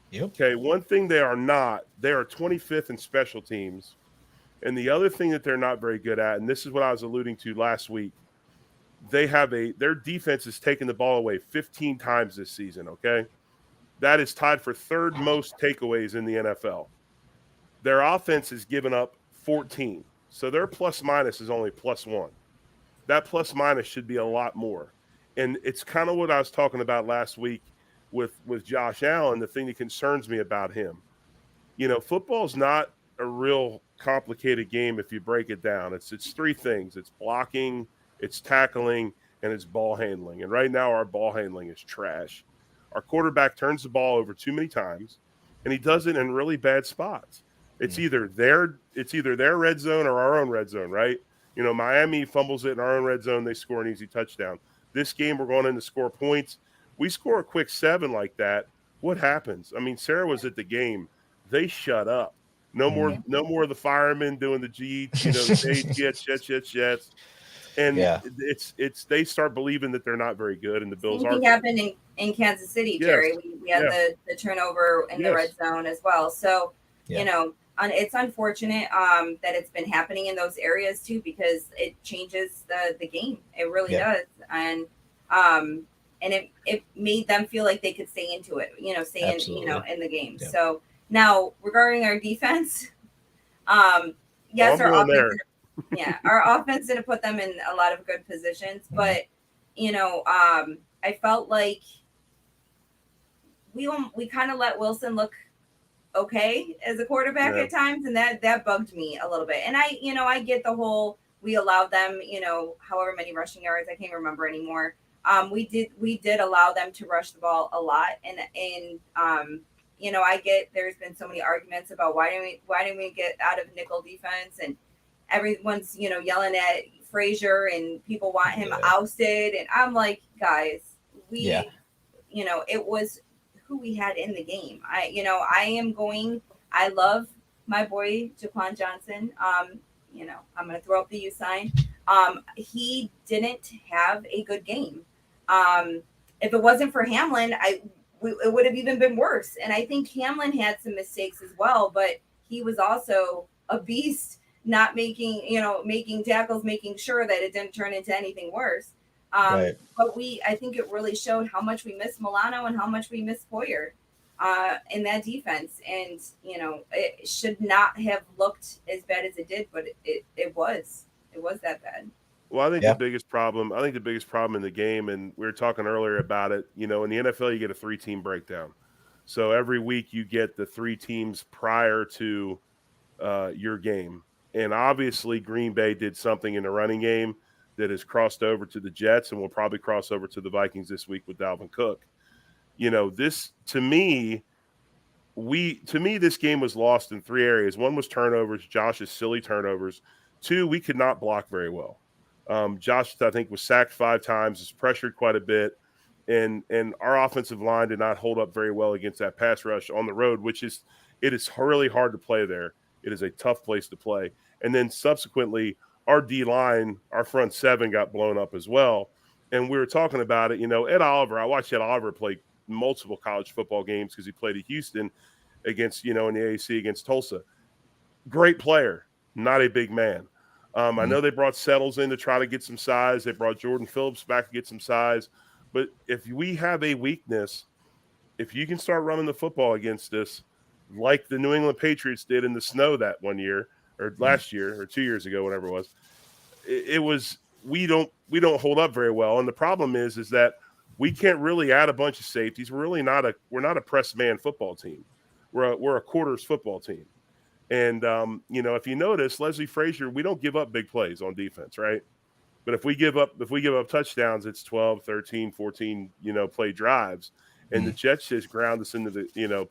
Yep. Okay. One thing they are 25th in special teams. And the other thing that they're not very good at, and this is what I was alluding to last week, their defense is taking the ball away 15 times this season, okay? That is tied for third most takeaways in the NFL. Their offense has given up 14. So their plus minus is only +1. That plus minus should be a lot more. And it's kind of what I was talking about last week with Josh Allen, the thing that concerns me about him. Football's not a real complicated game if you break it down. It's 3 things. It's blocking, it's tackling, and it's ball handling. And right now our ball handling is trash. Our quarterback turns the ball over too many times, and he does it in really bad spots. It's either their red zone or our own red zone, right? Miami fumbles it in our own red zone, they score an easy touchdown. This game we're going in to score points. We score a quick 7 like that. What happens? I mean, Sara was at the game. They shut up. No more of the firemen doing the G, jets. And it's they start believing that they're not very good, and the Bills are. Same thing happened in Kansas City, Jerry. We had the turnover in the red zone as well. So, it's unfortunate that it's been happening in those areas too, because it changes the game. It really does, and it made them feel like they could stay into it. In the game. Yeah. So. Now, regarding our defense, yes, our offense, our offense didn't put them in a lot of good positions, but I felt like we kind of let Wilson look okay as a quarterback at times, and that bugged me a little bit. And I get the whole we allowed them, however many rushing yards, I can't remember anymore. We did allow them to rush the ball a lot, and I get there's been so many arguments about why didn't we get out of nickel defense, and everyone's yelling at Frazier and people want him ousted, and I'm like, guys, it was who we had in the game. I love my boy Jaquan Johnson. I'm gonna throw up the U sign. He didn't have a good game. If it wasn't for Hamlin, it would have even been worse. And I think Hamlin had some mistakes as well, but he was also a beast, not making tackles, making sure that it didn't turn into anything worse. But I think it really showed how much we miss Milano and how much we miss Poyer in that defense. And, it should not have looked as bad as it did, but it was that bad. Well, I think the biggest problem in the game, and we were talking earlier about it, in the NFL, you get a 3-team breakdown. So every week you get the 3 teams prior to your game. And obviously Green Bay did something in the running game that has crossed over to the Jets and will probably cross over to the Vikings this week with Dalvin Cook. To me, this game was lost in 3 areas. One was turnovers, Josh's silly turnovers. 2, we could not block very well. Josh, I think, was sacked 5 times, was pressured quite a bit, and our offensive line did not hold up very well against that pass rush on the road, it is really hard to play there. It is a tough place to play. And then subsequently, our D-line, our front 7 got blown up as well. And we were talking about it, Ed Oliver. I watched Ed Oliver play multiple college football games because he played at Houston against, in the AAC against Tulsa. Great player, not a big man. I know they brought Settles in to try to get some size. They brought Jordan Phillips back to get some size. But if we have a weakness, if you can start running the football against us, like the New England Patriots did in the snow that one year, or last year, or 2 years ago, whatever it was, we don't hold up very well. And the problem is that we can't really add a bunch of safeties. We're not a press man football team. We're a quarters football team. And if you notice, Leslie Frazier, we don't give up big plays on defense, right? But if we give up touchdowns, it's 12, 13, 14, play drives. And the Jets just ground us into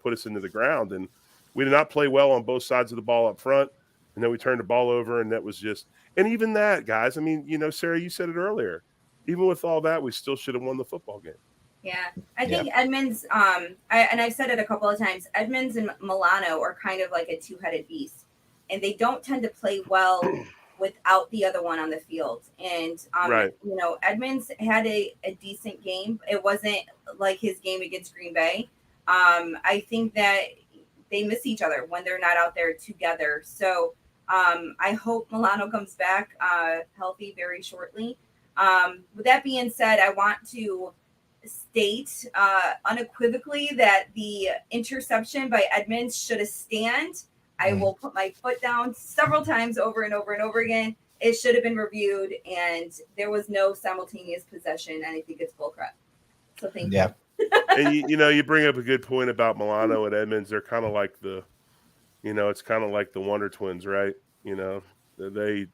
put us into the ground. And we did not play well on both sides of the ball up front. And then we turned the ball over, and that was just – and even that, guys, I mean, Sarah, you said it earlier. Even with all that, we still should have won the football game. Yeah. I think Edmonds and I've said it a couple of times, Edmonds and Milano are kind of like a two-headed beast. And they don't tend to play well without the other one on the field. And, Edmonds had a decent game. It wasn't like his game against Green Bay. I think that they miss each other when they're not out there together. So I hope Milano comes back healthy very shortly. With that being said, I want to state unequivocally that the interception by Edmonds should have stand. I will put my foot down several times over and over and over again. It should have been reviewed, and there was no simultaneous possession, and I think it's bullcrap. So thank you. And you bring up a good point about Milano and Edmonds. They're kind of like it's kind of like the Wonder Twins, right? They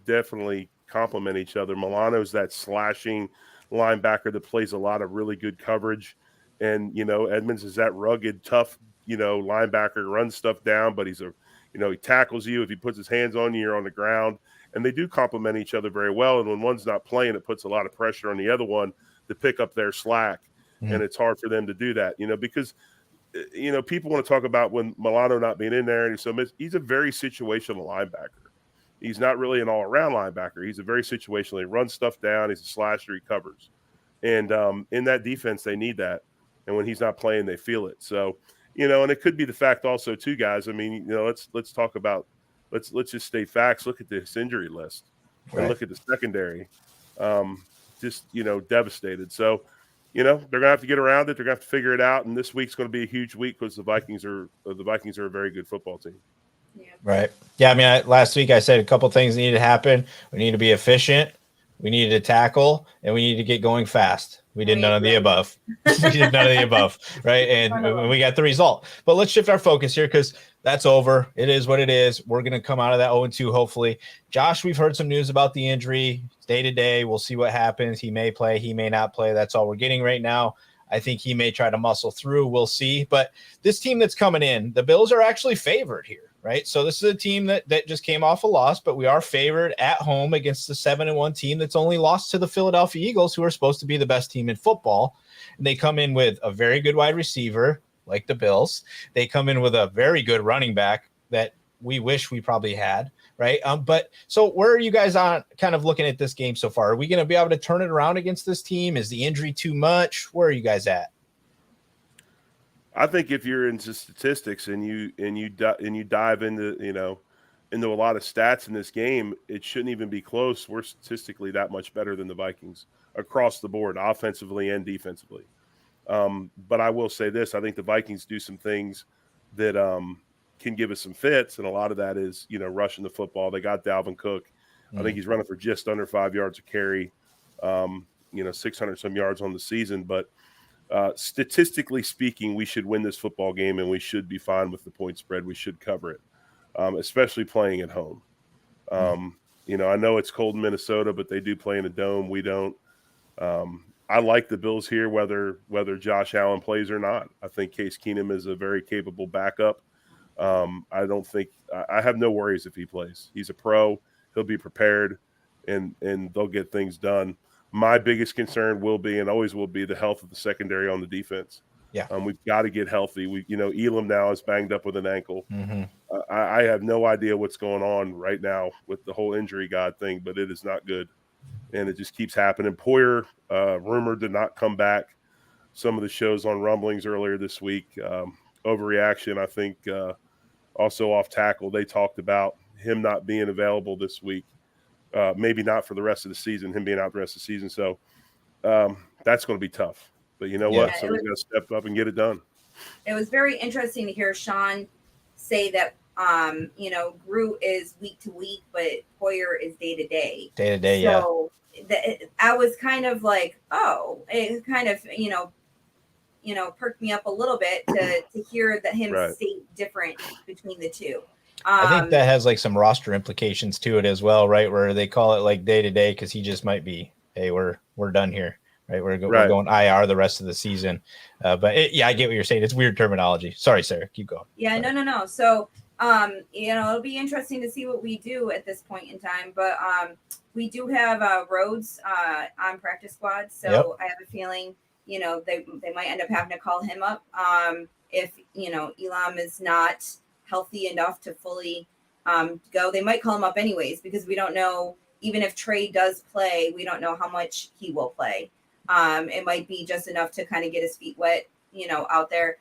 definitely complement each other. Milano's that slashing linebacker that plays a lot of really good coverage, and Edmonds is that rugged, tough, linebacker, runs stuff down, but he's he tackles you. If he puts his hands on you, you're on the ground, and they do complement each other very well. And when one's not playing, it puts a lot of pressure on the other one to pick up their slack, and it's hard for them to do that, because people want to talk about when Milano not being in there, and he's a very situational linebacker. He's not really an all-around linebacker. He's a very situational. He runs stuff down. He's a slasher. He covers. And in that defense, they need that. And when he's not playing, they feel it. So, and it could be the fact also, too, guys. I mean, let's talk about let's just state facts. Look at this injury list and look at the secondary. Just devastated. So, they're going to have to get around it. They're going to have to figure it out. And this week's going to be a huge week because the Vikings are a very good football team. Yeah. Right. Yeah. I mean, last week I said a couple things needed to happen. We need to be efficient. We needed to tackle, and we need to get going fast. We did none of the above. We did none of the above. Right. And we got the result. But let's shift our focus here because that's over. It is what it is. We're going to come out of that 0-2, hopefully. Josh, we've heard some news about the injury day to day. We'll see what happens. He may play. He may not play. That's all we're getting right now. I think he may try to muscle through. We'll see. But this team that's coming in, the Bills are actually favored here. Right. So this is a team that just came off a loss, but we are favored at home against the 7-1 team that's only lost to the Philadelphia Eagles, who are supposed to be the best team in football. And they come in with a very good wide receiver, like the Bills. They come in with a very good running back that we wish we probably had. Right. But so where are you guys on kind of looking at this game so far? Are we going to be able to turn it around against this team? Is the injury too much? Where are you guys at? I think if you're into statistics and you dive into into a lot of stats in this game, it shouldn't even be close. We're statistically that much better than the Vikings across the board, offensively and defensively. But I will say this: I think the Vikings do some things that can give us some fits, and a lot of that is rushing the football. They got Dalvin Cook. I think he's running for just under 5 yards a carry. 600 some yards on the season, but. Statistically speaking, we should win this football game, and we should be fine with the point spread. We should cover it, especially playing at home. I know it's cold in Minnesota, but they do play in a dome. We don't. I like the Bills here, whether Josh Allen plays or not. I think Case Keenum is a very capable backup. I have no worries if he plays. He's a pro. He'll be prepared, and they'll get things done. My biggest concern will be and always will be the health of the secondary on the defense. Yeah, we've got to get healthy. Elam now is banged up with an ankle. Mm-hmm. I have no idea what's going on right now with the whole injury god thing, but it is not good, and it just keeps happening. Poyer rumored to not come back. Some of the shows on rumblings earlier this week, overreaction. I think also off tackle. They talked about him not being available this week. Maybe not for the rest of the season, him being out the rest of the season. So that's going to be tough. But you know what? Somebody's got to step up and get it done. It was very interesting to hear Sean say that Groot is week to week, but Hoyer is day to day. Day to day, so I was kind of like, oh, it kind of, perked me up a little bit to hear that him Right. state different between the two. I think that has like some roster implications to it as well, right? Where they call it like day to day because he just might be, hey, we're done here, right? We're going IR the rest of the season. But I get what you're saying. It's weird terminology. Sorry, Sarah, keep going. Yeah, Sorry. no. So, it'll be interesting to see what we do at this point in time. But we do have Rhodes on practice squad, so Yep. I have a feeling, they might end up having to call him up if Elam is not healthy enough to fully go. They might call him up anyways because we don't know. Even if Trey does play, we don't know how much he will play. It might be just enough to kind of get his feet wet, out there.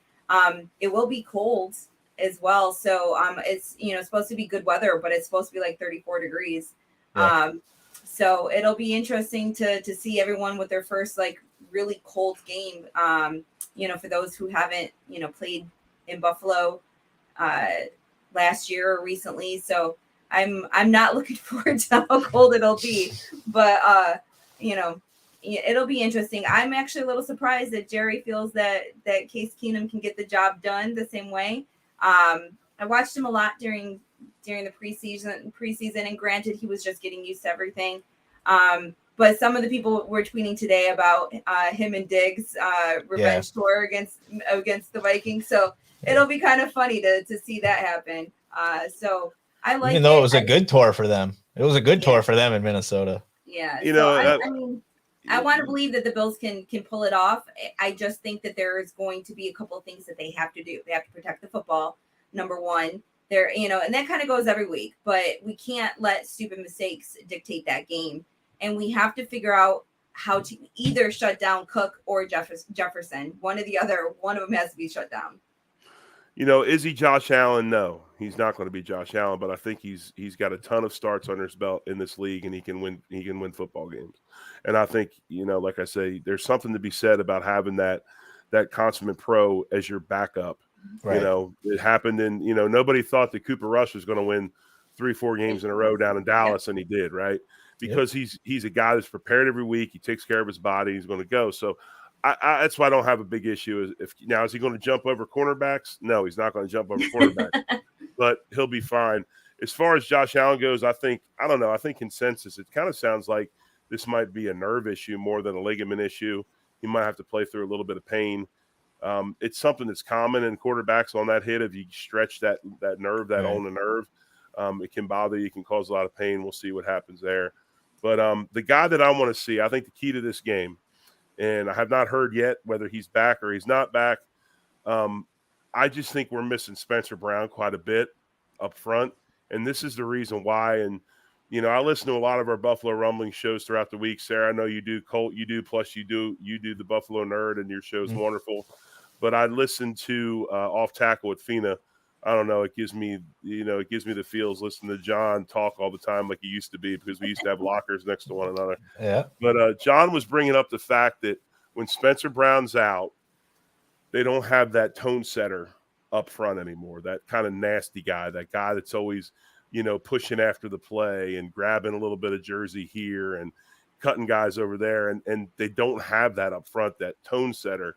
It will be cold as well. So it's supposed to be good weather, but it's supposed to be like 34 degrees. Yeah. So it'll be interesting to see everyone with their first like really cold game. For those who haven't, played in Buffalo last year or recently. So I'm not looking forward to how cold it'll be, but it'll be interesting. I'm actually a little surprised that Jerry feels that Case Keenum can get the job done the same way. I watched him a lot during the preseason, and granted, he was just getting used to everything. But some of the people were tweeting today about him and Diggs' revenge tour against the Vikings. So it'll be kind of funny to see that happen. So I like. Even though it was a good tour for them, it was a good tour for them in Minnesota. Yeah. I mean, I want to believe that the Bills can pull it off. I just think that there is going to be a couple of things that they have to do. They have to protect the football. Number one, and that kind of goes every week, but we can't let stupid mistakes dictate that game. And we have to figure out how to either shut down Cook or Jefferson. One or the other. One of them has to be shut down. Is he Josh Allen? No, he's not going to be Josh Allen, but I think he's got a ton of starts under his belt in this league, and he can win football games. And I think, like I say, there's something to be said about having that consummate pro as your backup. Right. It happened in, nobody thought that Cooper Rush was going to win 3-4 games in a row down in Dallas, and he did, right? Because he's a guy that's prepared every week. He takes care of his body. He's going to go. So that's why I don't have a big issue. Now, is he going to jump over cornerbacks? No, he's not going to jump over cornerbacks, but he'll be fine. As far as Josh Allen goes, I think consensus, it kind of sounds like this might be a nerve issue more than a ligament issue. He might have to play through a little bit of pain. It's something that's common in quarterbacks on that hit. If you stretch that nerve, ulnar nerve, it can bother you. It can cause a lot of pain. We'll see what happens there. But the guy that I want to see, I think the key to this game, and I have not heard yet whether he's back or he's not back. I just think we're missing Spencer Brown quite a bit up front, and this is the reason why. And I listen to a lot of our Buffalo Rumbling shows throughout the week. Sarah, I know you do. Colt, you do. Plus, you do the Buffalo Nerd, and your show's wonderful. But I listen to Off Tackle with Fina. I don't know. It gives me the feels listening to John talk all the time like he used to be, because we used to have lockers next to one another. Yeah. But John was bringing up the fact that when Spencer Brown's out, they don't have that tone setter up front anymore. That kind of nasty guy, that guy that's always, pushing after the play and grabbing a little bit of jersey here and cutting guys over there. And they don't have that up front, that tone setter.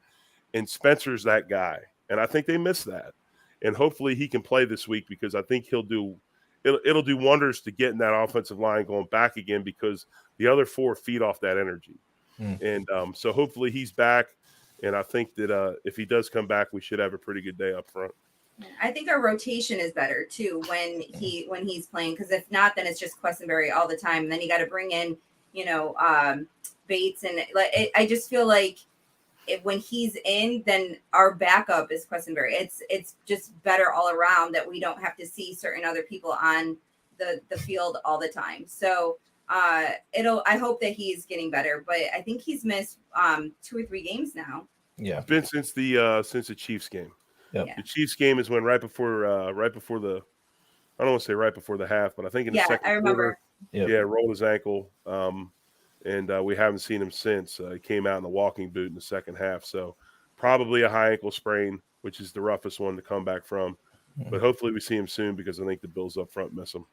And Spencer's that guy. And I think they miss that. And hopefully he can play this week, because I think it'll do wonders to getting that offensive line going back again, because the other four feed off that energy. And so hopefully he's back. And I think that if he does come back, we should have a pretty good day up front. I think our rotation is better too when he's playing, because if not, then it's just Quessenberry all the time. And then you got to bring in, Bates, and I just feel like when he's in, then our backup is Quessenberry. It's just better all around that we don't have to see certain other people on the field all the time. So I hope that he's getting better, but I think he's missed 2 or 3 games now. Yeah, it's been since the Chiefs game. Yep. The Chiefs game is when right before the, I don't want to say right before the half, but I think in the second I remember. quarter, rolled his ankle. And we haven't seen him since. He came out in a walking boot in the second half. So probably a high ankle sprain, which is the roughest one to come back from. But hopefully we see him soon because I think the Bills up front miss him.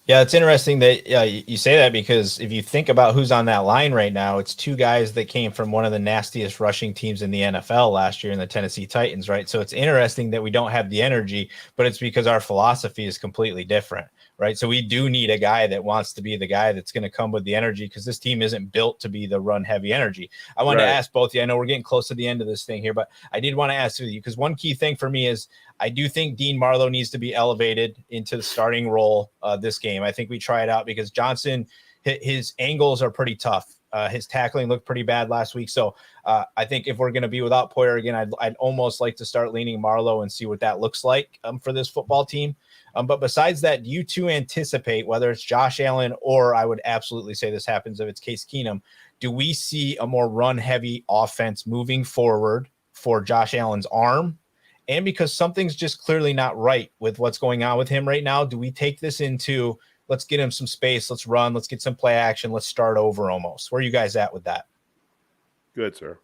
Yeah, it's interesting that you say that, because if you think about who's on that line right now, it's two guys that came from one of the nastiest rushing teams in the NFL last year in the Tennessee Titans, right? So it's interesting that we don't have the energy, but it's because our philosophy is completely different, right? So we do need a guy that wants to be the guy that's going to come with the energy, because this team isn't built to be the run heavy energy. I wanted to ask both of you, I know we're getting close to the end of this thing here, but I did want to ask you, because one key thing for me is I do think Dean Marlowe needs to be elevated into the starting role this game. I think we try it out because Johnson, his angles are pretty tough. His tackling looked pretty bad last week. So I think if we're going to be without Poyer again, I'd almost like to start leaning Marlowe and see what that looks like for this football team. But besides that, do you two anticipate, whether it's Josh Allen or I would absolutely say this happens if it's Case Keenum, do we see a more run-heavy offense moving forward for Josh Allen's arm? And because something's just clearly not right with what's going on with him right now, do we take this into, let's get him some space, let's run, let's get some play action, let's start over almost? Where are you guys at with that? Good, sir.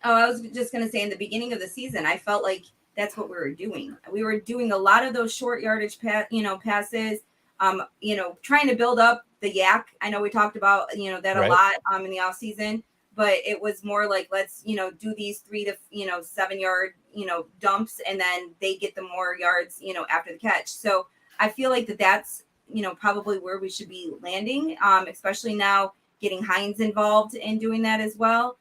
Oh, I was just going to say, in the beginning of the season, I felt like that's what we were doing. We were doing a lot of those short yardage passes, trying to build up the yak. I know we talked about, that a lot in the off season, but it was more like, let's, do these 3 to 7 yard, dumps, and then they get the more yards, after the catch. So I feel like that's, probably where we should be landing, especially now getting Hines involved in doing that as well.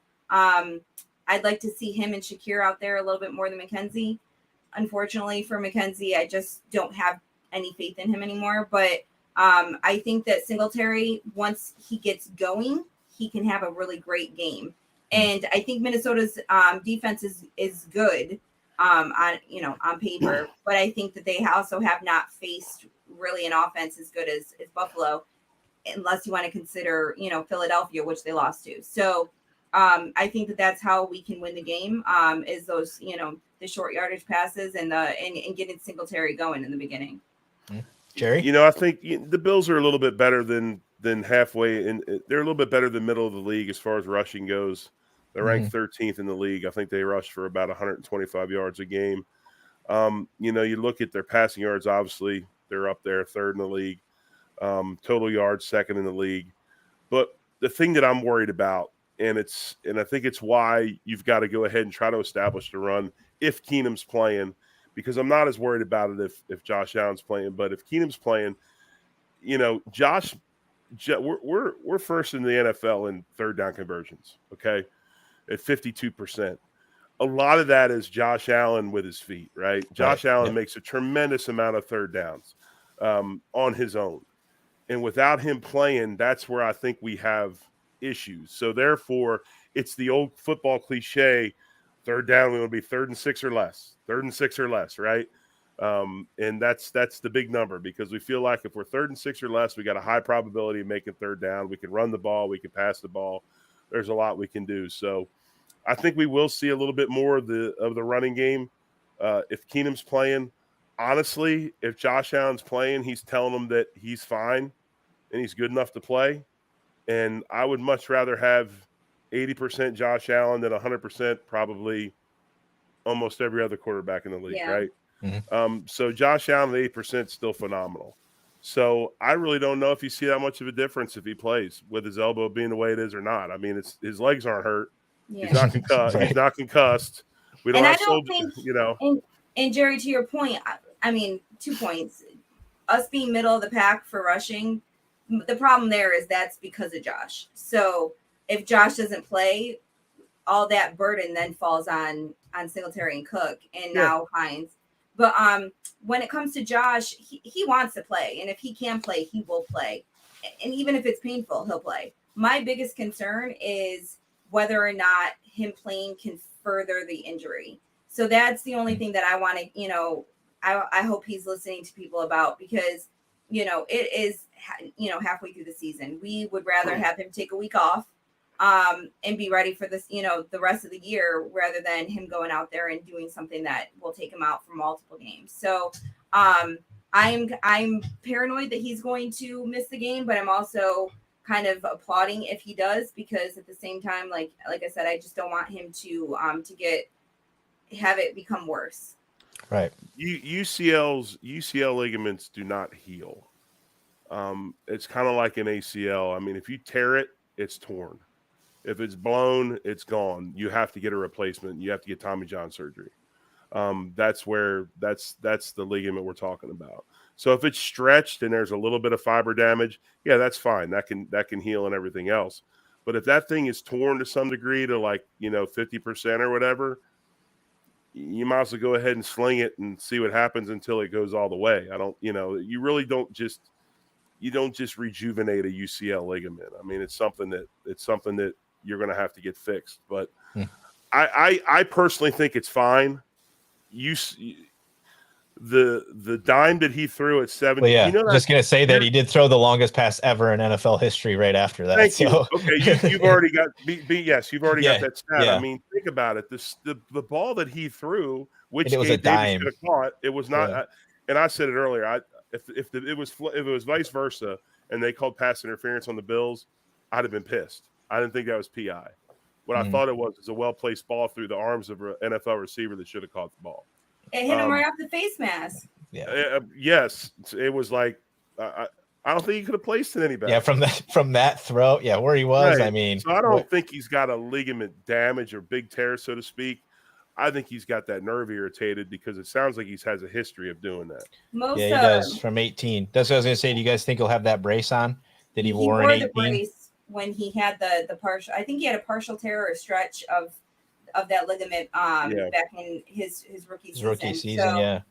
I'd like to see him and Shakir out there a little bit more than McKenzie. Unfortunately for McKenzie, I just don't have any faith in him anymore. But I think that Singletary, once he gets going, he can have a really great game. And I think Minnesota's defense is good on paper, but I think that they also have not faced really an offense as good as Buffalo, unless you want to consider, Philadelphia, which they lost to. So I think that that's how we can win the game, is those, the short yardage passes and getting Singletary going in the beginning. Jerry? I think the Bills are a little bit better than halfway, and they're a little bit better than middle of the league as far as rushing goes. They're ranked 13th in the league. I think they rush for about 125 yards a game. You look at their passing yards, obviously they're up there, third in the league. Total yards, second in the league. But the thing that I'm worried about, and I think it's why you've got to go ahead and try to establish the run if Keenum's playing, because I'm not as worried about it if Josh Allen's playing. But if Keenum's playing, we're first in the NFL in third down conversions, okay, at 52%. A lot of that is Josh Allen with his feet, right? Josh Allen makes a tremendous amount of third downs on his own. And without him playing, that's where I think we have issues. So therefore, it's the old football cliche, third down, we want to be 3rd and 6 or less, right? And that's the big number, because we feel like if we're 3rd and 6 or less, we got a high probability of making third down. We can run the ball, we can pass the ball. There's a lot we can do. So I think we will see a little bit more of the running game if Keenum's playing. Honestly, if Josh Allen's playing, he's telling them that he's fine and he's good enough to play. And I would much rather have 80% Josh Allen than 100% probably almost every other quarterback in the league, right? Mm-hmm. So Josh Allen at 8% is still phenomenal. So I really don't know if you see that much of a difference if he plays with his elbow being the way it is or not. I mean, his legs aren't hurt. Yeah. He's not concussed. He's not concussed. We don't have soldiers, And Jerry, to your point, I mean, 2 points. Us being middle of the pack for rushing, the problem there is that's because of Josh. So if Josh doesn't play, all that burden then falls on Singletary and Cook, and now Hines. But when it comes to Josh, he wants to play, and if he can play, he will play. And even if it's painful, he'll play. My biggest concern is whether or not him playing can further the injury. So that's the only thing that I want to, I hope he's listening to people about, because, it is, halfway through the season. We would rather have him take a week off and be ready for this, the rest of the year, rather than him going out there and doing something that will take him out for multiple games. So I'm paranoid that he's going to miss the game, but I'm also kind of applauding if he does, because at the same time, like I said, I just don't want him to have it become worse. Right. UCL ligaments do not heal. It's kind of like an ACL. I mean, if you tear it, it's torn. If it's blown, it's gone. You have to get a replacement. You have to get Tommy John surgery. That's the ligament we're talking about. So if it's stretched and there's a little bit of fiber damage, yeah, that's fine. That can heal and everything else. But if that thing is torn to some degree to 50% or whatever, you might as well go ahead and sling it and see what happens until it goes all the way. You really don't just rejuvenate a UCL ligament. I mean, it's something that you're going to have to get fixed. But I personally think it's fine. The dime that he threw at 70. Well, yeah, just going to say that he did throw the longest pass ever in NFL history right after that. Thank you. Okay, you've already got yes, you've already got that stat. Yeah. I mean, think about it. The ball that he threw, which it was a dime, should have caught, it was not. And I said it earlier. If it was vice versa, and they called pass interference on the Bills, I'd have been pissed. I didn't think that was PI. What I thought it was a well-placed ball through the arms of an NFL receiver that should have caught the ball. It hit him right off the face mask. Yeah. Yes, it was like I don't think he could have placed it any better. Yeah, from that throw, where he was. Right. I mean, so I don't think he's got a ligament damage or big tear, so to speak. I think he's got that nerve irritated because it sounds like he has a history of doing that. He does from 18. That's what I was going to say. Do you guys think he'll have that brace on that he wore in 18? The brace when he had the partial. I think he had a partial tear or stretch of that ligament back in his rookie season. So,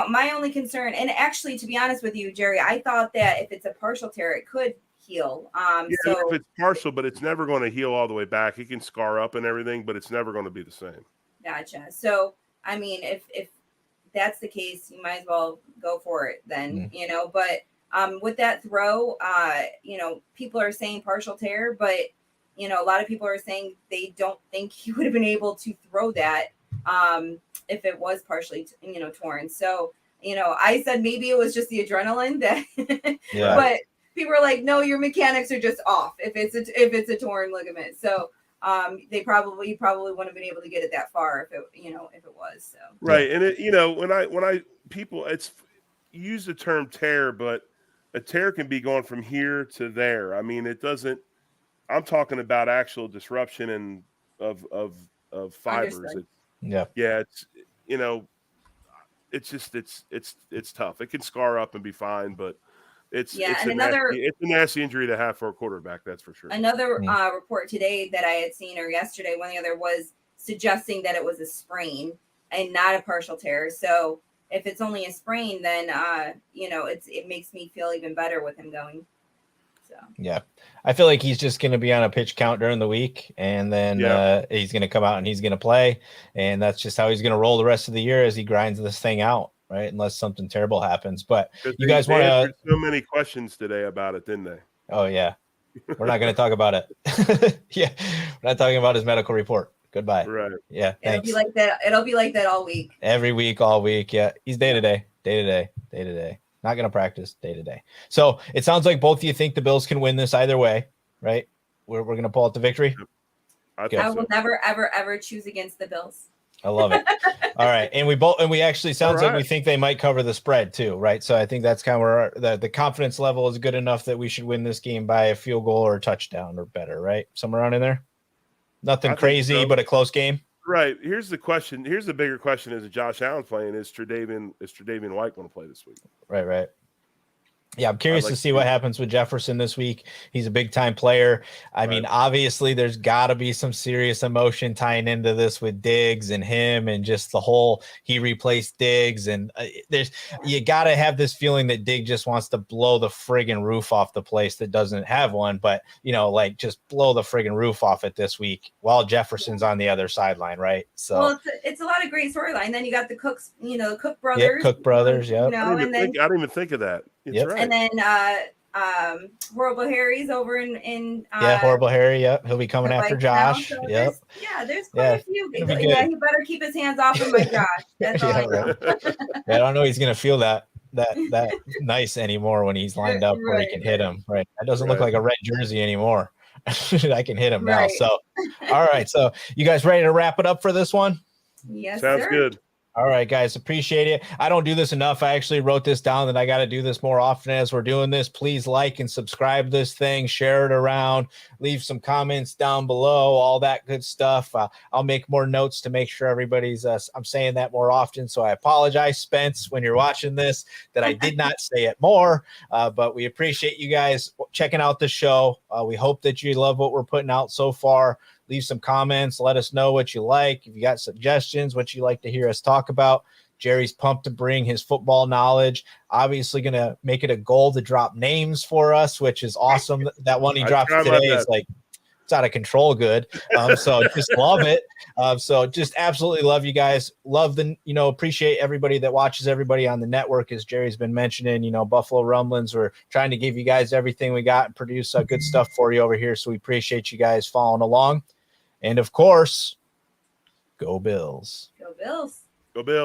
my only concern, and actually, to be honest with you, Jerry, I thought that if it's a partial tear, it could heal. If it's partial, but it's never going to heal all the way back. It can scar up and everything, but it's never going to be the same. Gotcha. So, I mean, if that's the case, you might as well go for it then, but with that throw, people are saying partial tear, but, a lot of people are saying they don't think he would have been able to throw that if it was partially, torn. So, I said maybe it was just the adrenaline that, but people are like, no, your mechanics are just off if it's a torn ligament. So, he probably wouldn't have been able to get it that far if it was. So right, and when people use the term tear, but a tear can be going from here to there. I mean, it doesn't. I'm talking about actual disruption and of fibers. It's it's tough. It can scar up and be fine, but it's a nasty injury to have for a quarterback. That's for sure. Another report today that I had seen, or yesterday, one of the other was suggesting that it was a sprain and not a partial tear. So if it's only a sprain, then it makes me feel even better with him going. So I feel like he's just going to be on a pitch count during the week, and then he's going to come out and he's going to play, and that's just how he's going to roll the rest of the year as he grinds this thing out. Right, unless something terrible happens. But you guys want to? So many questions today about it, didn't they? Oh yeah, we're not going to talk about it. We're not talking about his medical report. Goodbye. Right. Yeah. Thanks. It'll be like that all week. Every week, all week. Yeah, he's day to day. Not going to practice day to day. So it sounds like both of you think the Bills can win this either way, right? We're going to pull out the victory. I will never, ever, ever choose against the Bills. I love it. All right. And we actually sounds like we think they might cover the spread too, right? So I think that's kind of where the confidence level is good enough that we should win this game by a field goal or a touchdown or better, right? Somewhere around in there. Nothing crazy, but a close game. Right. Here's the question. Here's the bigger question: is Josh Allen playing? Is Tre'Davian White going to play this week? Right. Yeah, I'm curious to see what happens with Jefferson this week. He's a big-time player. I mean, obviously, there's got to be some serious emotion tying into this with Diggs and him and just the whole he replaced Diggs. And you got to have this feeling that Diggs just wants to blow the friggin' roof off the place that doesn't have one. But, just blow the friggin' roof off it this week while Jefferson's on the other sideline, right? So well, it's a lot of great storyline. Then you got the Cooks, the Cook brothers. Yeah, Cook brothers, yeah. I didn't even think of that. It's right. And then Horrible Harry's over in Horrible Harry. Yep, he'll be coming after Josh. So there's quite a few. He better keep his hands off of my Josh. That's all I know. I don't know he's gonna feel that nice anymore when he's lined up where he can hit him. Right, that doesn't look like a red jersey anymore. I can hit him now. So, all right. So, you guys ready to wrap it up for this one? Yes, sounds sir. good. All right, guys, appreciate it. I don't do this enough. I actually wrote this down that I got to do this more often as we're doing this. Please like and subscribe this thing, share it around, leave some comments down below, all that good stuff. I'll make more notes to make sure everybody's I'm saying that more often. So I apologize, Spence, when you're watching this, that I did not say it more. But we appreciate you guys checking out the show. We hope that you love what we're putting out so far. Leave some comments. Let us know what you like. If you got suggestions, what you like to hear us talk about. Jerry's pumped to bring his football knowledge. Obviously going to make it a goal to drop names for us, which is awesome. That one he dropped today is like, it's out of control good. So just love it. So just absolutely love you guys. Love appreciate everybody that watches everybody on the network, as Jerry's been mentioning, Buffalo Rumblings. We're trying to give you guys everything we got and produce good stuff for you over here. So we appreciate you guys following along. And of course, go Bills. Go Bills. Go Bills.